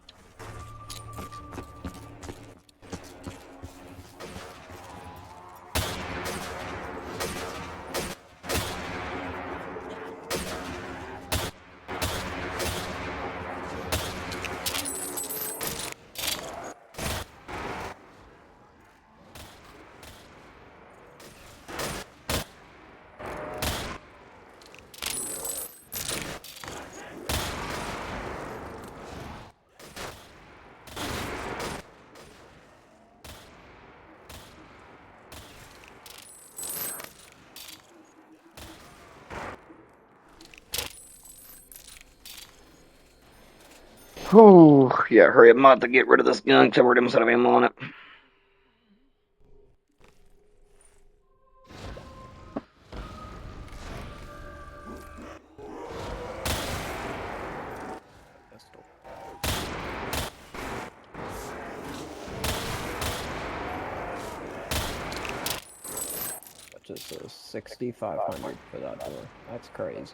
Oh, yeah, hurry up. I'm about to get rid of this gun because we're almost out of ammo on it. just says 6,500 for that door. That's crazy.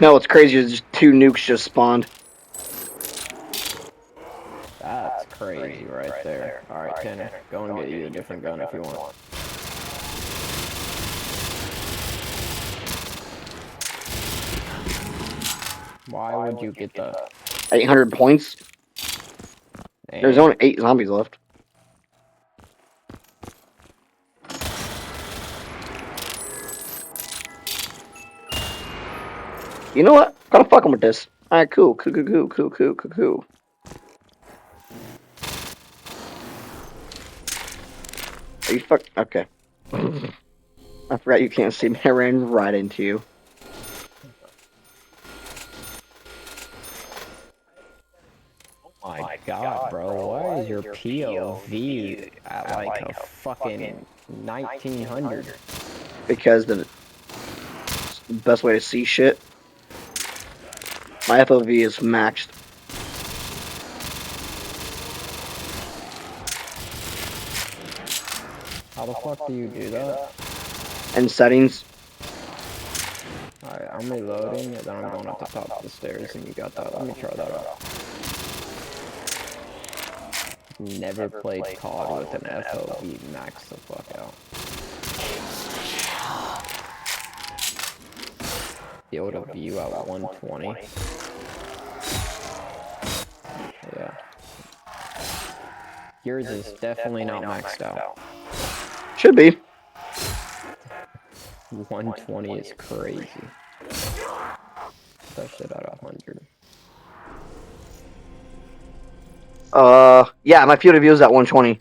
No, what's crazy is just 2 nukes just spawned. That's crazy right there. Alright, Tanner, go and get you a different gun if you want. Why would you get that? 800 points. There's only 8 zombies left. You know what? I'm kind of fucking with this. Alright, cool. Cool. Are you fuck? Okay. I forgot you can't see me. I ran right into you. Oh my god, bro. Why is your POV at like a fucking 1900? Because the best way to see shit. My FOV is maxed. How the fuck do you do that? And settings. Alright, I'm reloading and then I'm going up the top of the stairs and you got that. Let me try that out. Never played COD with an FOV max the fuck out. Be able to view at 120. Yeah. Yours is definitely not maxed out. Should be. 120 is crazy. That shit at 100. Yeah, my field of view is at 120.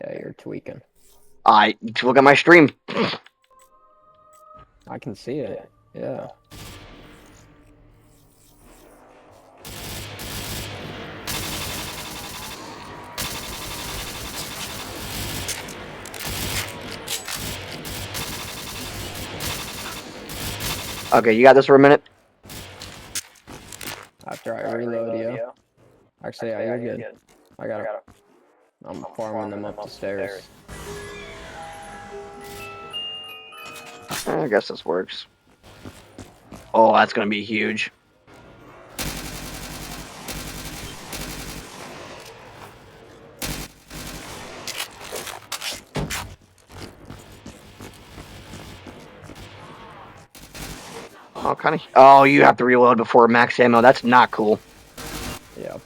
Yeah, you're tweaking. Look at my stream. I can see it. Yeah. Okay, you got this for a minute? After I reload, yeah. Actually, yeah, you're good. I got it. I'm farming them up the stairs. I guess this works. Oh, that's gonna be huge. Oh, kind of. Oh, you have to reload before max ammo. That's not cool. Yeah.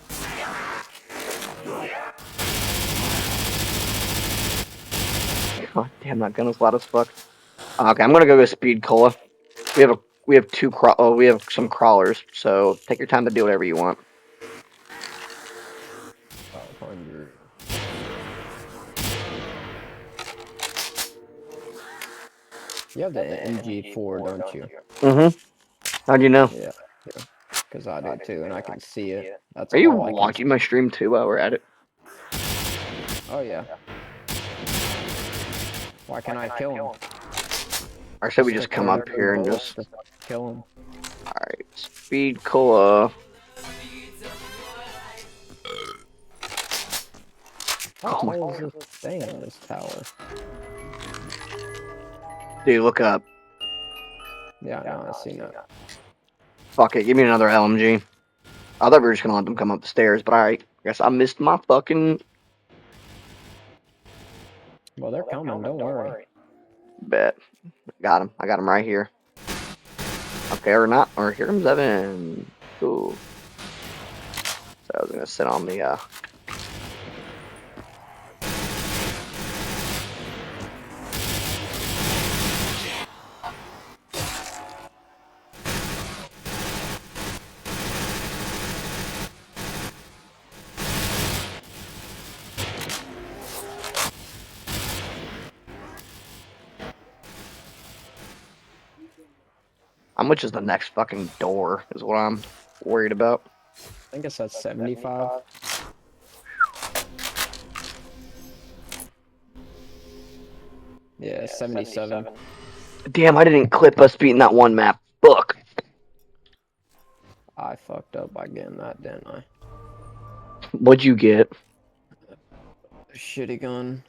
God damn, that gun is loud as fuck. Okay, I'm gonna go with speed cola. We have some crawlers, so take your time to do whatever you want. 500. You have the MG4, don't you? Mm-hmm. How'd you know? Yeah. Because I do too, and I can see it. That's Are you all I can. watching my stream too while we're at it? Oh yeah. Why can't I kill him? Or should we just come up here and just kill him? Alright, speed cola. Oh my god. Is this thing in this tower? Dude, look up. Yeah, no, I see that. Fuck it, give me another LMG. I thought we were just gonna let them come up the stairs, but alright. Guess I missed my fucking... Well, they're coming, don't worry. Bet. Got him. I got him right here. Okay, or not. Or here comes Evan. Cool. So I was gonna sit on the, How much is the next fucking door, is what I'm worried about. I think it's at 75. Yeah, 77. Damn, I didn't clip us beating that one map. Fuck. I fucked up by getting that, didn't I? What'd you get? a shitty gun,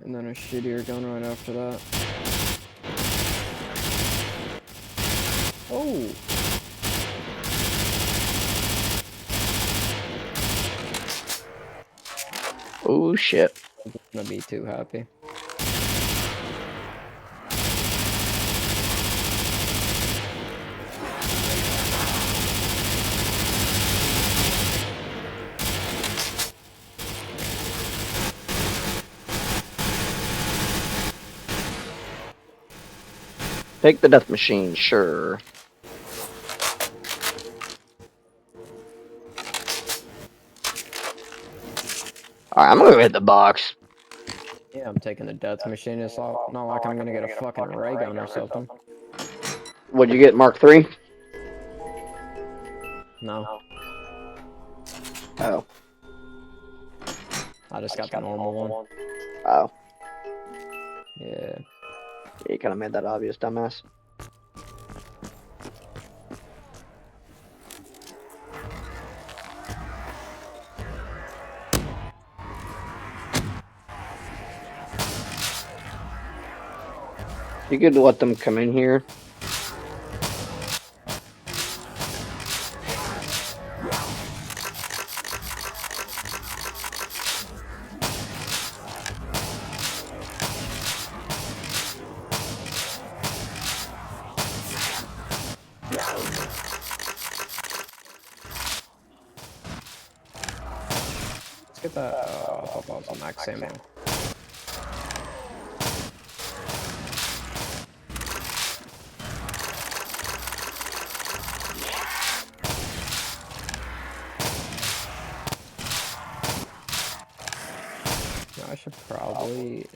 and then a shittier gun right after that. Oh! Oh shit. I'm gonna be too happy. Take the death machine, sure. Alright, I'm gonna go hit the box. Yeah, I'm taking the death machine. It's not like I'm gonna get a fucking ray gun or something. What'd you get, Mark III? No. Oh. I just got the normal one. Oh. Yeah. You kinda made that obvious, dumbass. You could let them come in here. Let's get that. I thought that was a max ammo. I should probably.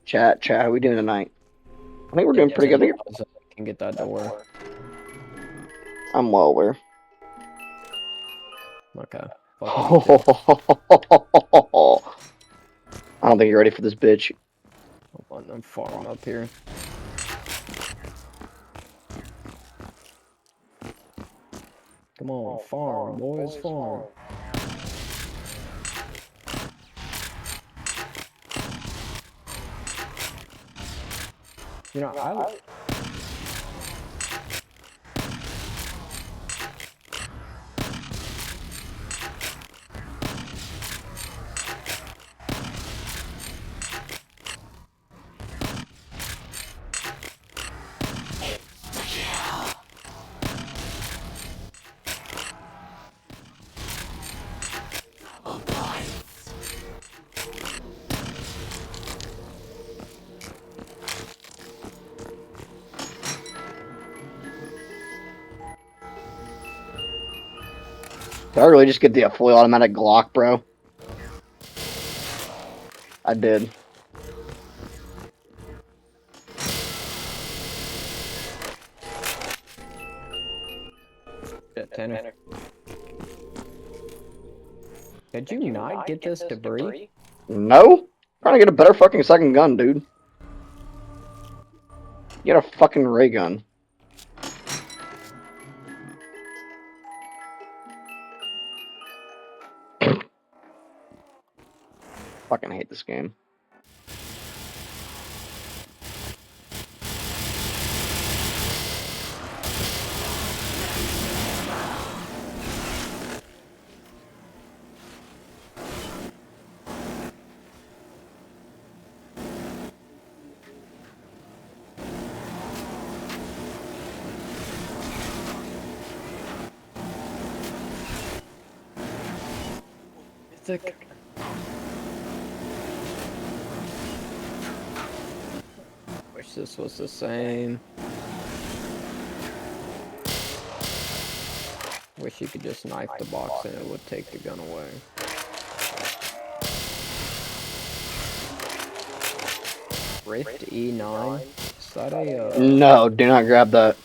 Chat, how we doing tonight? I think we're doing pretty good. I can get that door. I'm well aware. Okay. I don't think you're ready for this bitch. I'm letting them farm up here. Come on, farm, boys, farm. You know, I Did I really just get the fully automatic Glock, bro? I did. Tanner. Did you not get this debris? No? Trying to get a better fucking second gun, dude. Get a fucking ray gun. Fucking hate this game. Thick. Wish this was the same. Wish you could just knife the box and it would take the gun away. Rift E9? Is that a, No, do not grab that.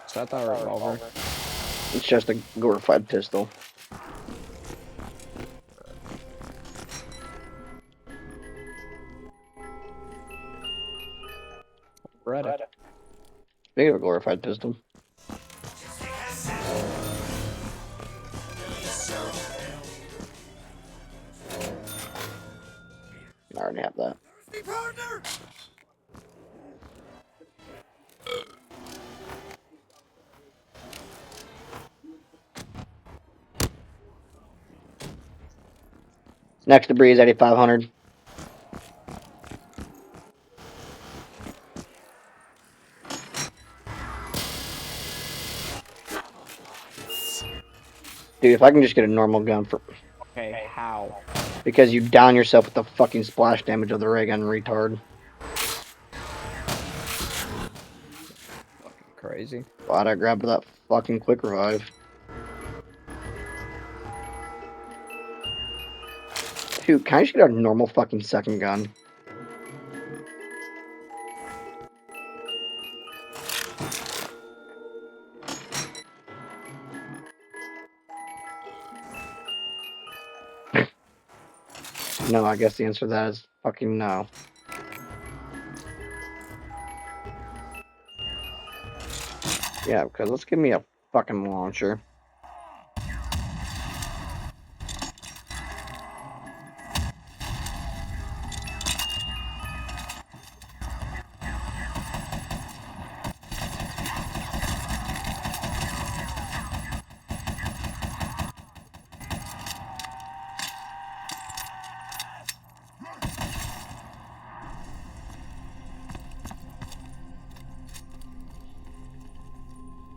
Is that that revolver? It's just a glorified pistol. Speaking of a glorified pistol. I already have that. Next debris is 8,500. Dude, if I can just get a normal gun for... Okay, how? Because you down yourself with the fucking splash damage of the ray gun, retard. Fucking crazy. Why'd I grab that fucking quick revive? Dude, can I just get a normal fucking second gun? No, I guess the answer to that is fucking no. Yeah, because let's give me a fucking launcher.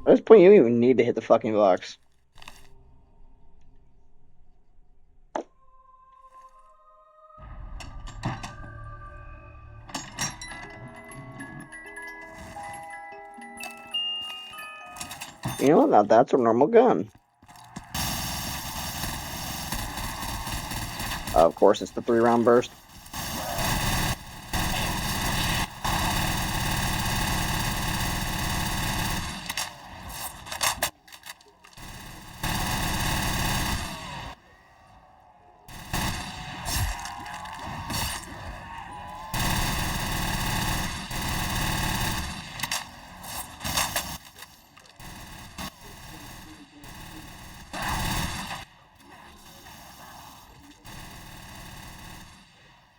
At this point, you don't even need to hit the fucking box. You know what? Now that's a normal gun. Of course, it's the 3-round burst.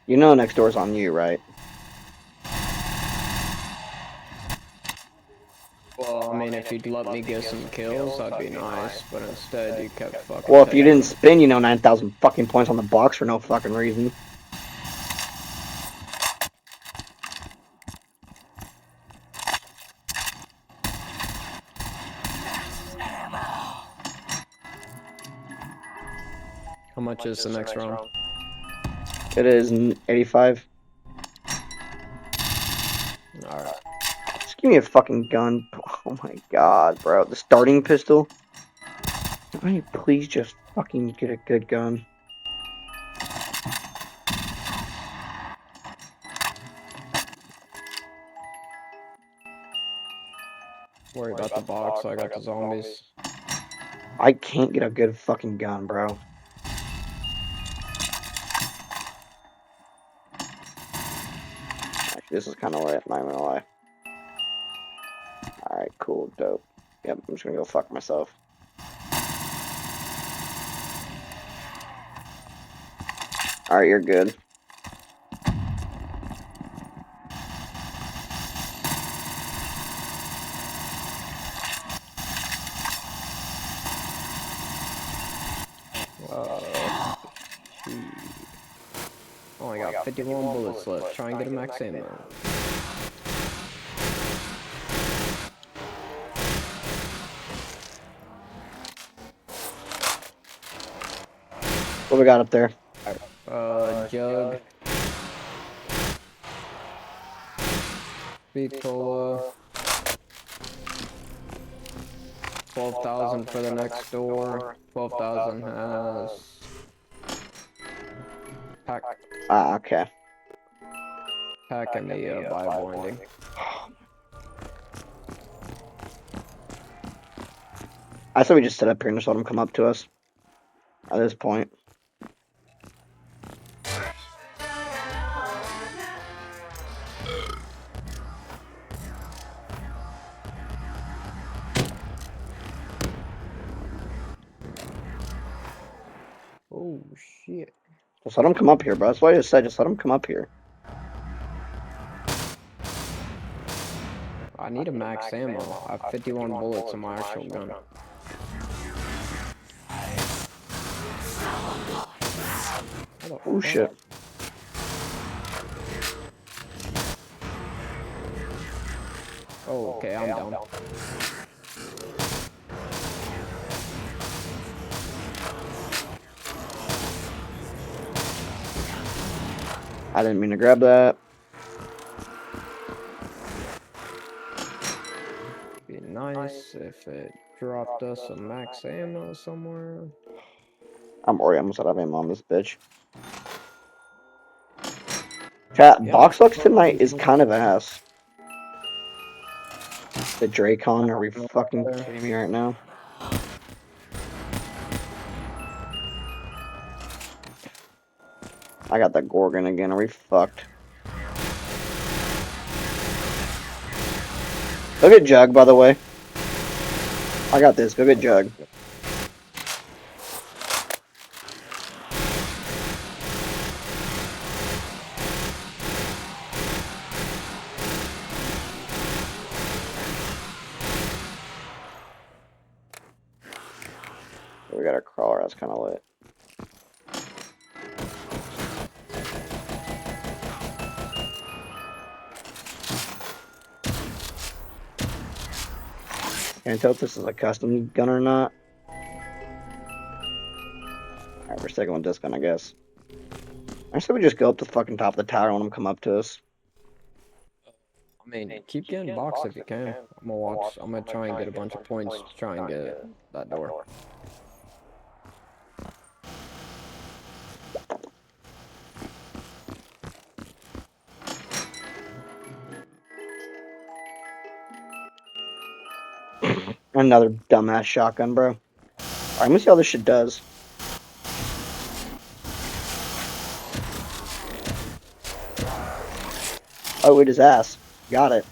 You know next door's on you, right? Well, I mean, if you'd let me get some kills, that'd be nice, but instead you kept fucking Well, if you taking didn't spin, 9,000 fucking points on the box for no fucking reason. How much is the next round? It is 85. Alright. Just give me a fucking gun. Oh my god, bro. The starting pistol? Can I please just fucking get a good gun? Worry about the box, I got the zombies. I can't get a good fucking gun, bro. Actually, this is kind of lit, I'm not gonna lie. Alright, cool, dope. Yep, I'm just gonna go fuck myself. Alright, you're good. Only got 51 bullets left. Try and get a max ammo. What we got up there? Jug. Beef cola. 12,000 for the next door. 12,000 has pack. Ah, okay. Pack and the bio-blinding. I said we just sit up here and just let them come up to us. At this point. shit. Just let him come up here, bro. That's what I just said. Just let him come up here. I need a max ammo. I have 51 bullets in my actual gun. Oh shit. Oh, okay, I'm down. I didn't mean to grab that. Be nice if it dropped us a max ammo somewhere. I'm already almost out of ammo on this bitch. Chat, box looks tonight is kind of ass. The Dracon, are we fucking kidding me right now? I got the Gorgon again, are we fucked? Go get Jug, by the way. I got this, go get Jug. We got a crawler, that's kind of lit. Can't tell if this is a custom gun or not. Alright, we're sticking with this gun, I guess. I say we just go up to the fucking top of the tower and let them come up to us. I mean, keep getting box if you can. I'm gonna watch. I'm gonna try and get a bunch of points to try and get that door. Another dumbass shotgun, bro. Alright, let me see how this shit does. Oh, it is ass. Got it.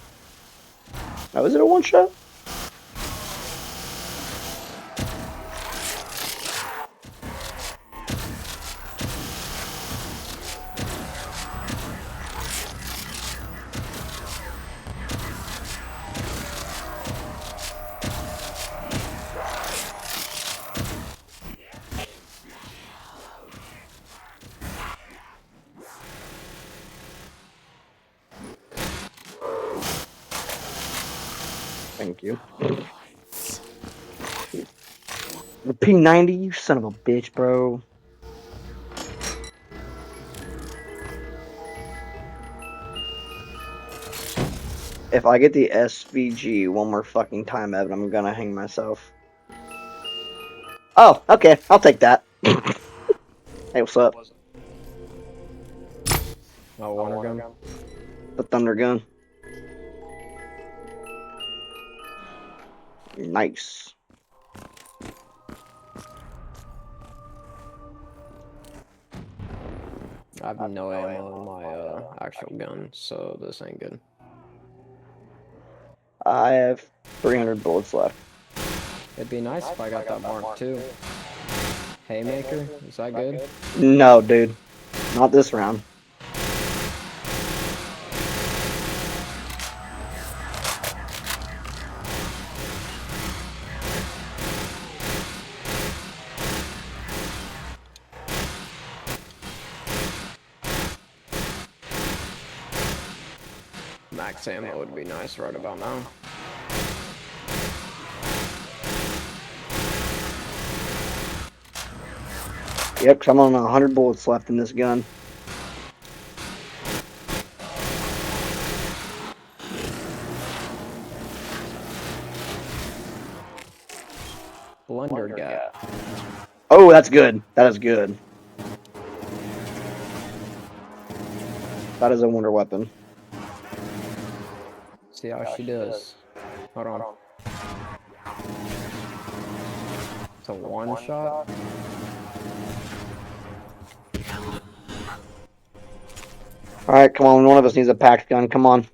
Now, is it a one shot? Thank you. The P90, you son of a bitch, bro. If I get the SVG one more fucking time, Evan, I'm gonna hang myself. Oh, okay, I'll take that. Hey, what's up? Oh, Wonder Gun. The Thunder Gun. Nice. I have no ammo in my actual gun, so this ain't good. I have 300 bullets left. It'd be nice if I got that Mark II. Haymaker, is that good? No, dude. Not this round. Max ammo would be nice right about now. Yep, because I'm on 100 bullets left in this gun. Blunder gap. Oh, that's good. That is good. That is a wonder weapon. See how she does. Hold on. It's a one shot. Alright, come on. One of us needs a packed gun. Come on.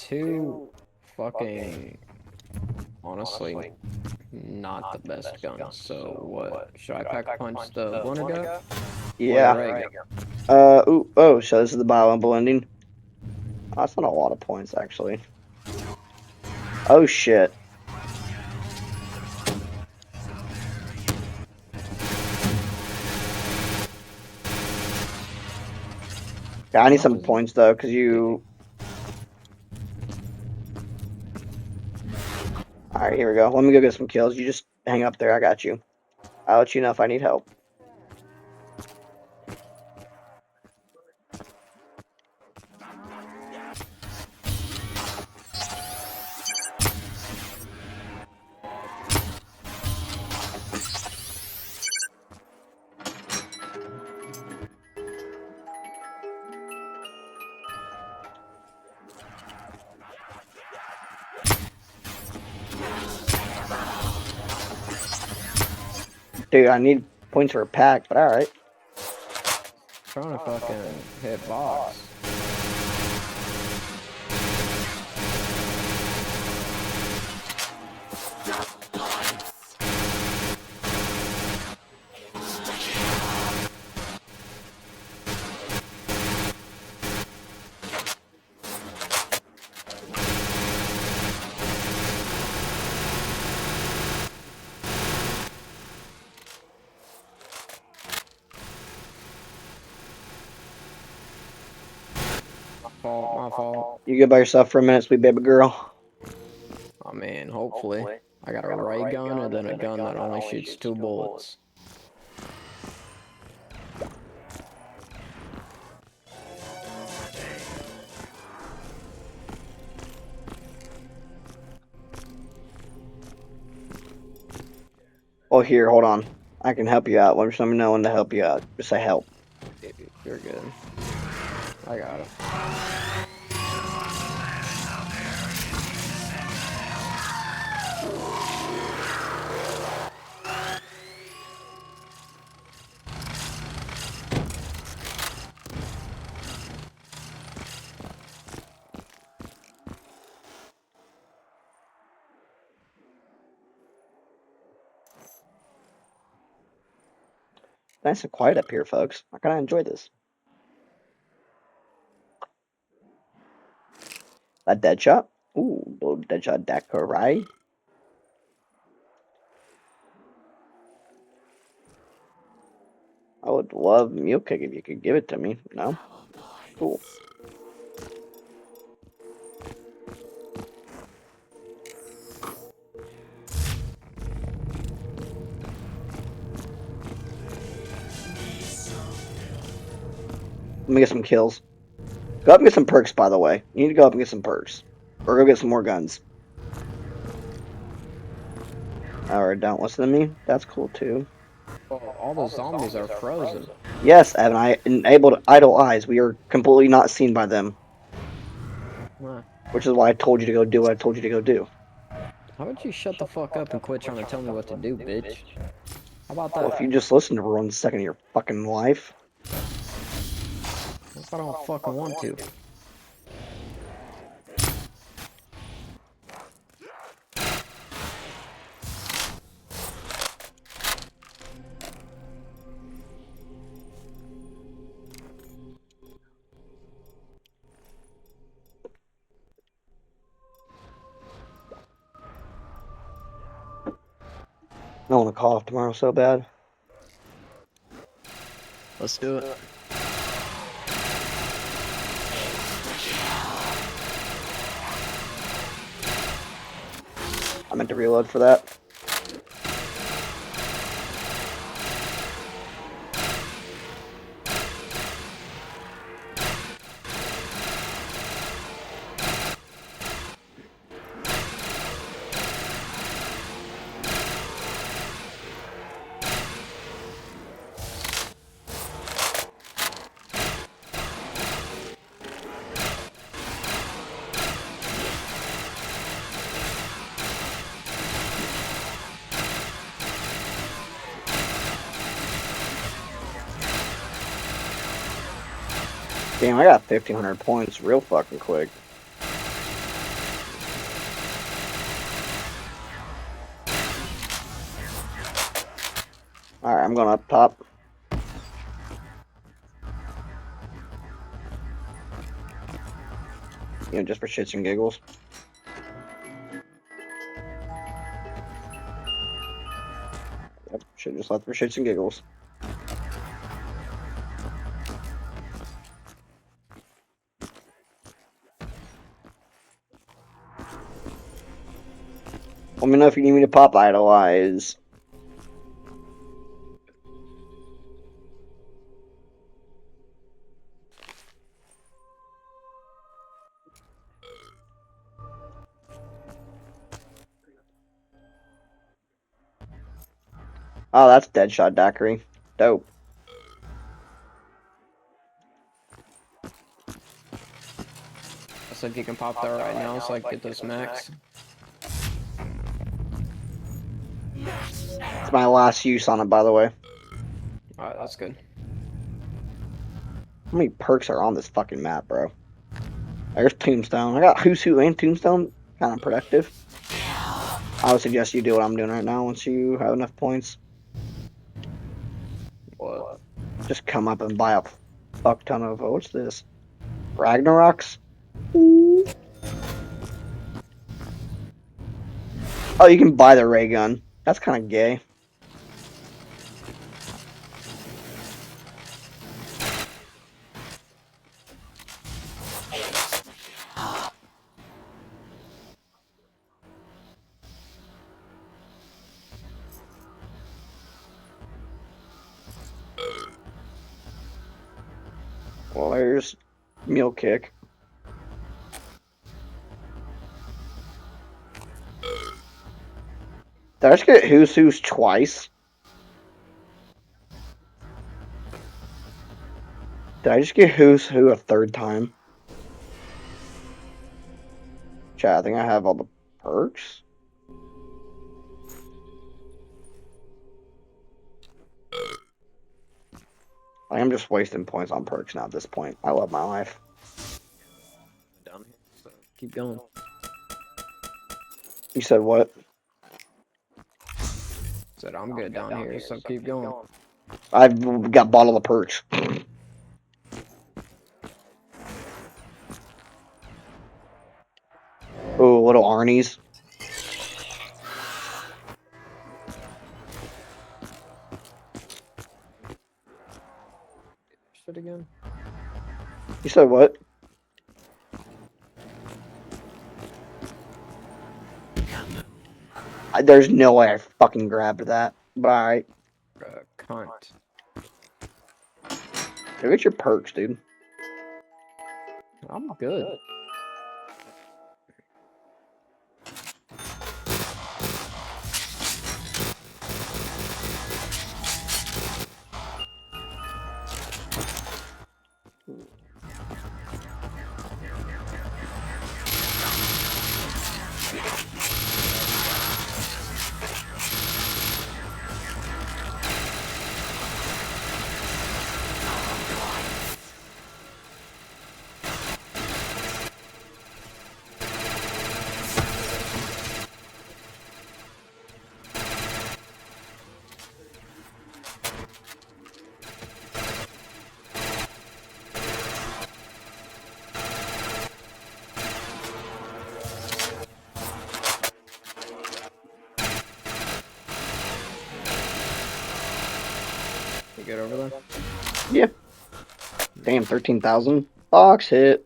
two fucking, honestly, not the best guns. So what? Should I pack a punch the one I got? Yeah. Or the ray gun? Oh, so this is the bioenable ending. Oh, that's not a lot of points, actually. Oh, shit. Yeah, I need some points, though, because you... Alright, here we go. Let me go get some kills. You just hang up there. I got you. I'll let you know if I need help. Dude, I need points for a pack, but alright. Trying to fucking hit box. My fault. You good by yourself for a minute, sweet baby girl? Oh man, hopefully. I got a ray gun and then a gun that only shoots 2 bullets. Oh, here, hold on. I can help you out. Just let me know when to help you out. Just say help. You're good. I got it. Nice and quiet up here, folks. I kind of enjoy this. A dead shot? Ooh, little dead shot Dakarai. I would love Mule Kick if you could give it to me. No? Cool. Let me get some kills. Go up and get some perks, by the way. You need to go up and get some perks. Or go get some more guns. Alright, don't listen to me. That's cool, too. Well, all the zombies are frozen. Yes, Evan, I enabled idle eyes. We are completely not seen by them. Huh. Which is why I told you to go do what I told you to go do. How about you shut the fuck up and quit trying to tell me what to do, bitch? How about Well, if that? you just listen for 1 second of your fucking life. If I don't fucking want to. I want to call off tomorrow so bad. Let's do it. I meant to reload for that. Damn, I got 1,500 points real fucking quick. I'm going up top. You know, just for shits and giggles. Yep, should just left for shits and giggles. Let me know if you need me to pop idolize. Oh, that's Deadshot Daiquiri. Dope. So if you can pop that right now, so I can get this max. It's my last use on it, by the way. Alright, that's good. How many perks are on this fucking map, bro? There's Tombstone. I got Who's Who and Tombstone. Kind of productive. I would suggest you do what I'm doing right now once you have enough points. What? Just come up and buy a fuck ton of, what's this? Ragnaroks? Ooh. Oh, you can buy the ray gun. That's kind of gay. Well, there's Meal Kick. Did I just get Who's Who's twice? Did I just get Who's Who a third time? Chat, I think I have all the perks. I am just wasting points on perks now at this point. I love my life. Down here, so keep going. You said what? Said I'm good down here, so keep going. I've got bottle of perks. Oh, little Arnie's. Shit again. You said what? There's no way I fucking grabbed that. Bye. Cunt. Go get your perks, dude. I'm good. You good over there? Yeah. Damn, 13,000. Box hit.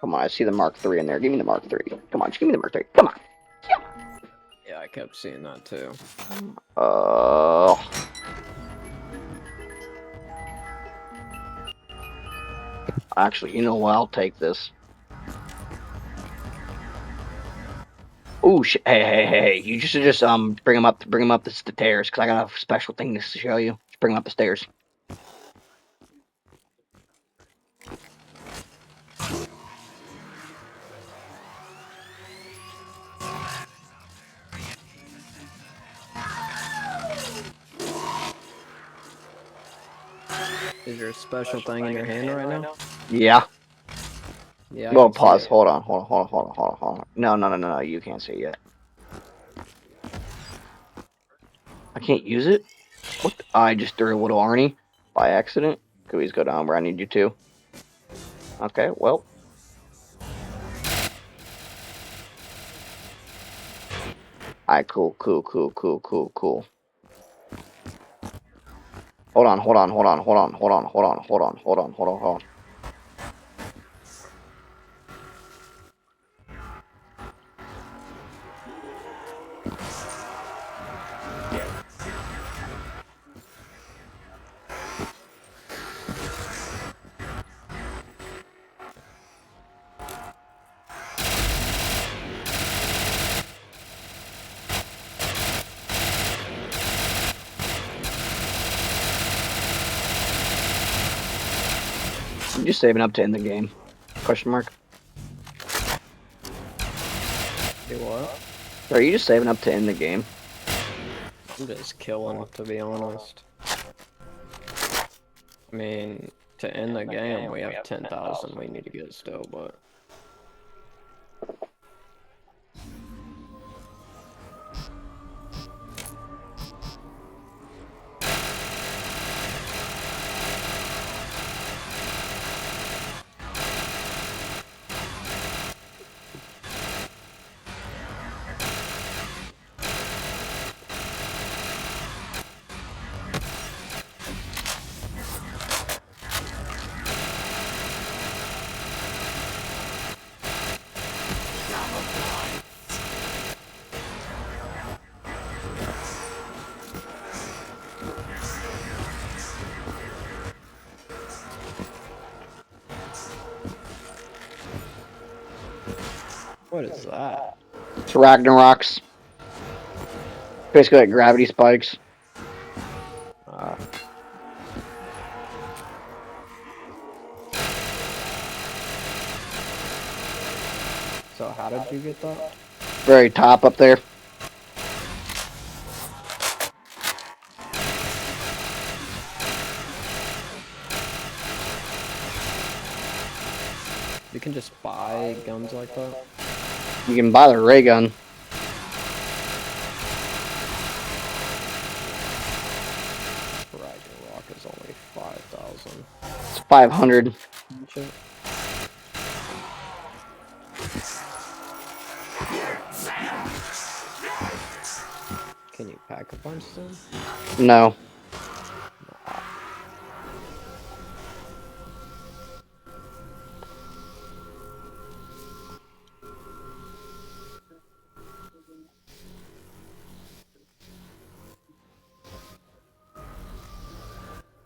Come on, I see the Mark III in there. Give me the Mark III. Come on, just give me the Mark III. Come on. Yeah, I kept seeing that too. Uh. Actually, you know what? I'll take this. Oh shit! Hey! You just bring him up the stairs because I got a special thing to show you. Just bring him up the stairs. Is there a special thing in your hand right now? Yeah. Yeah, I Well, can see pause. it. Hold on. No. You can't see it yet. I can't use it? What? I just threw a little Arnie by accident. Please go down where I need you to. Okay, well. Alright, cool. Hold on. I'm just saving up to end the game. Question mark. Do what? Are you just saving up to end the game? I'm just killing, to be honest. I mean, to end the game, we have 10,000 we need to get still, but... What is that? It's Ragnarok's. Basically like gravity spikes. Uh, so how did you get that? Very top up there. You can just buy guns like that? You can buy the ray gun. Ragnarok is only 5,000. It's 500. Shit. Can you pack a punch them? No.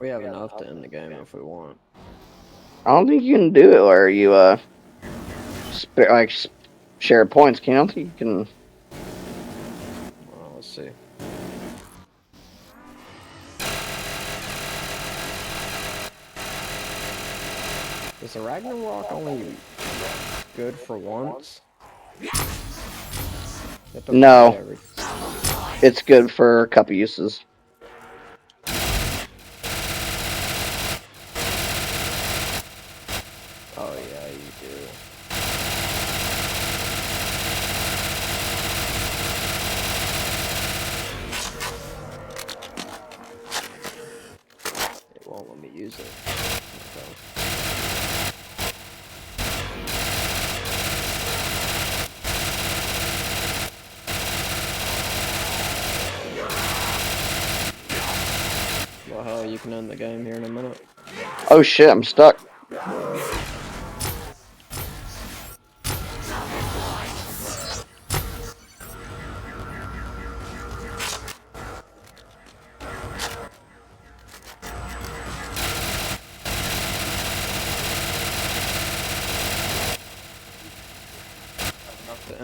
We have enough to end the game if we want. I don't think you can do it where you share points. Can you? I don't think you can. Well, let's see. Is the Ragnarok only good for once? You have to buy it No, every... it's good for a couple uses. Oh yeah, you do. It won't let me use it. Okay. Well, hell, you can end the game here in a minute. Oh shit, I'm stuck.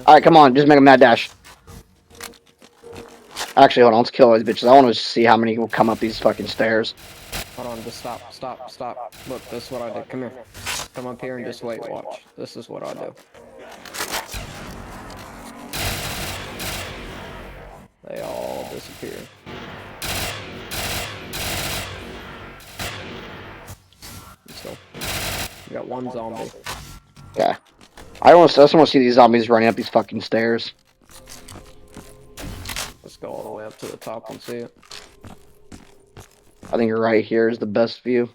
Alright, come on, just make a mad dash. Actually, hold on, let's kill these bitches. I want to see how many will come up these fucking stairs. Hold on, just stop. Look, this is what I do. Come here. Come up here and just wait, watch. This is what I do. They all disappear. Let's go. We got one zombie. Okay. I just want to see these zombies running up these fucking stairs. Let's go all the way up to the top and see it. I think right here is the best view.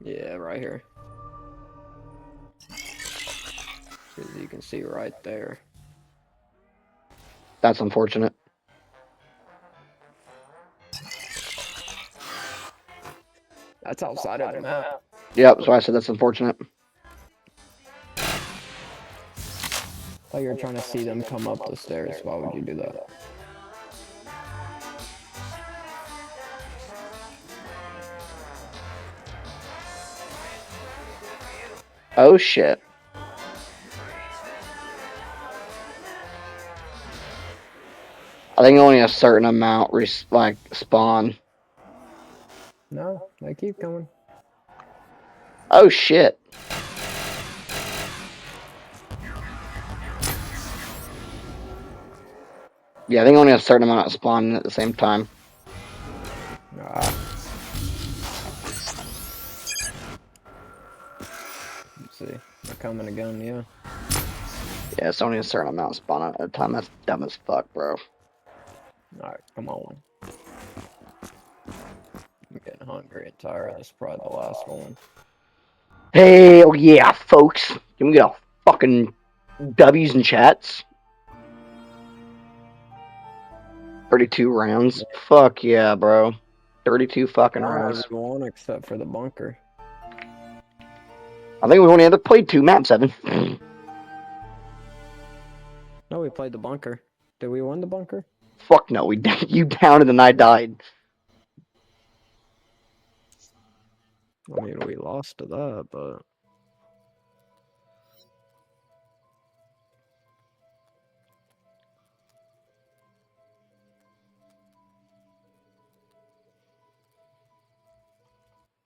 Yeah, right here. Because you can see right there. That's unfortunate. That's outside of the map. Yep, so I said that's unfortunate. Thought you were trying to see them come up the stairs. Why would you do that? Oh shit. I think only a certain amount like spawn. No, they keep coming. Oh shit. Yeah, I think only a certain amount spawn at the same time. Ah. Let's see. They're coming again, yeah. Yeah, it's only a certain amount spawn at a time. That's dumb as fuck, bro. Alright, come on. I'm getting hungry and tired. This is probably the last one. Hell yeah, folks. Can we get a fucking W's and chats? 32 rounds. Yeah. Fuck yeah, bro. 32 fucking Not rounds. everyone except for the bunker. I think we only ever played 2 maps, Evan. No, we played the bunker. Did we win the bunker? Fuck no, you downed and then I died. I mean, we lost to that, but...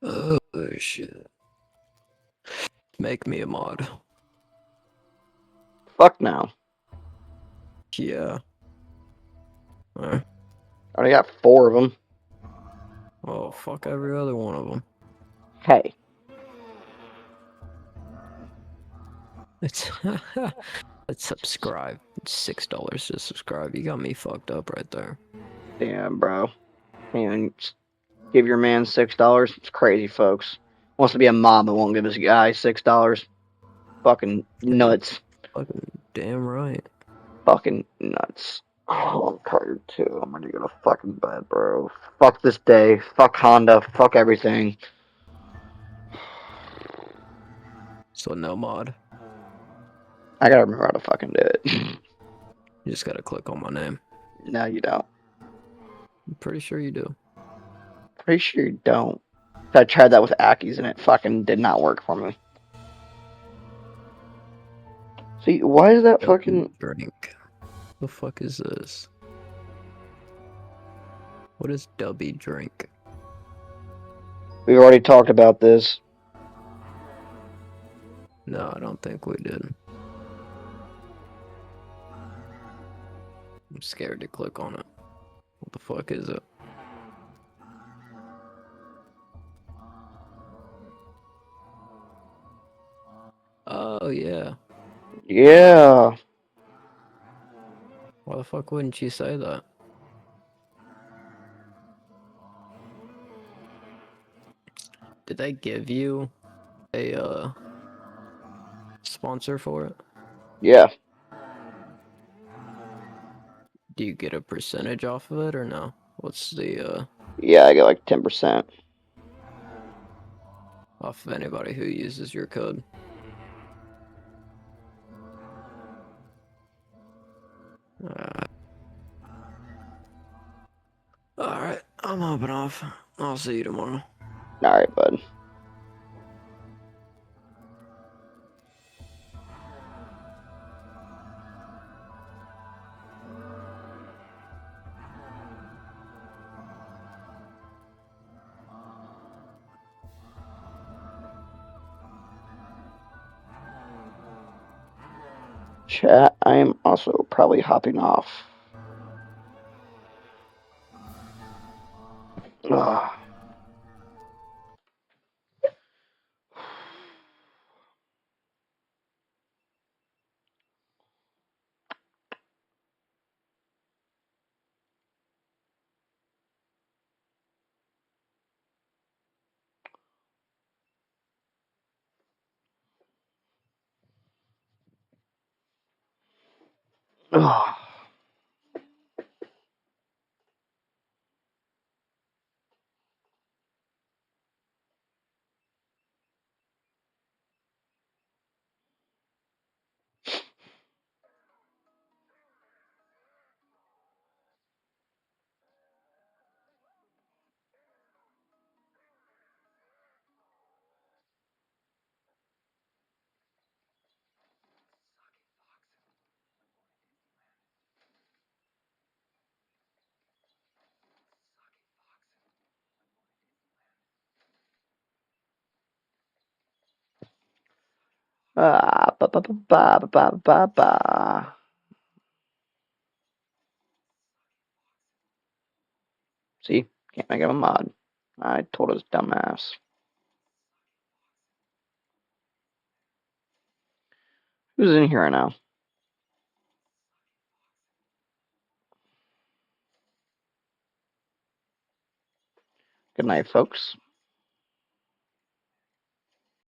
Oh, shit. Make me a mod. Fuck no. Yeah. I already got 4 of them. Well, fuck every other one of them. Hey. It's let's subscribe. It's $6 to subscribe. You got me fucked up right there. Damn, bro. And give your man $6. It's crazy, folks. Wants to be a mob but won't give his guy $6. Fucking nuts. Fucking damn right. Fucking nuts. Oh, I'm tired too. I'm gonna go to fucking bed, bro. Fuck this day. Fuck Honda. Fuck everything. So no mod. I gotta remember how to fucking do it. You just gotta click on my name. No, you don't. I'm pretty sure you do. Pretty sure you don't. I tried that with Aki's and it fucking did not work for me. See, why is that fucking... Drink. The fuck is this? What is Dubby drink? We've already talked about this. No, I don't think we did. I'm scared to click on it. What the fuck is it? Oh, yeah. Yeah. Why the fuck wouldn't you say that? Did they give you a sponsor for it? Yeah. Do you get a percentage off of it or no? What's the Yeah, I got like 10%. off of anybody who uses your code? Alright, I'm hopping off. I'll see you tomorrow. Alright, bud. Chat, I am also probably hopping off. Ugh. Ugh. Ba, ba, ba, ba, ba, ba, ba. See? Can't make him a mod. I told his dumbass. Who's in here now? Good night, folks.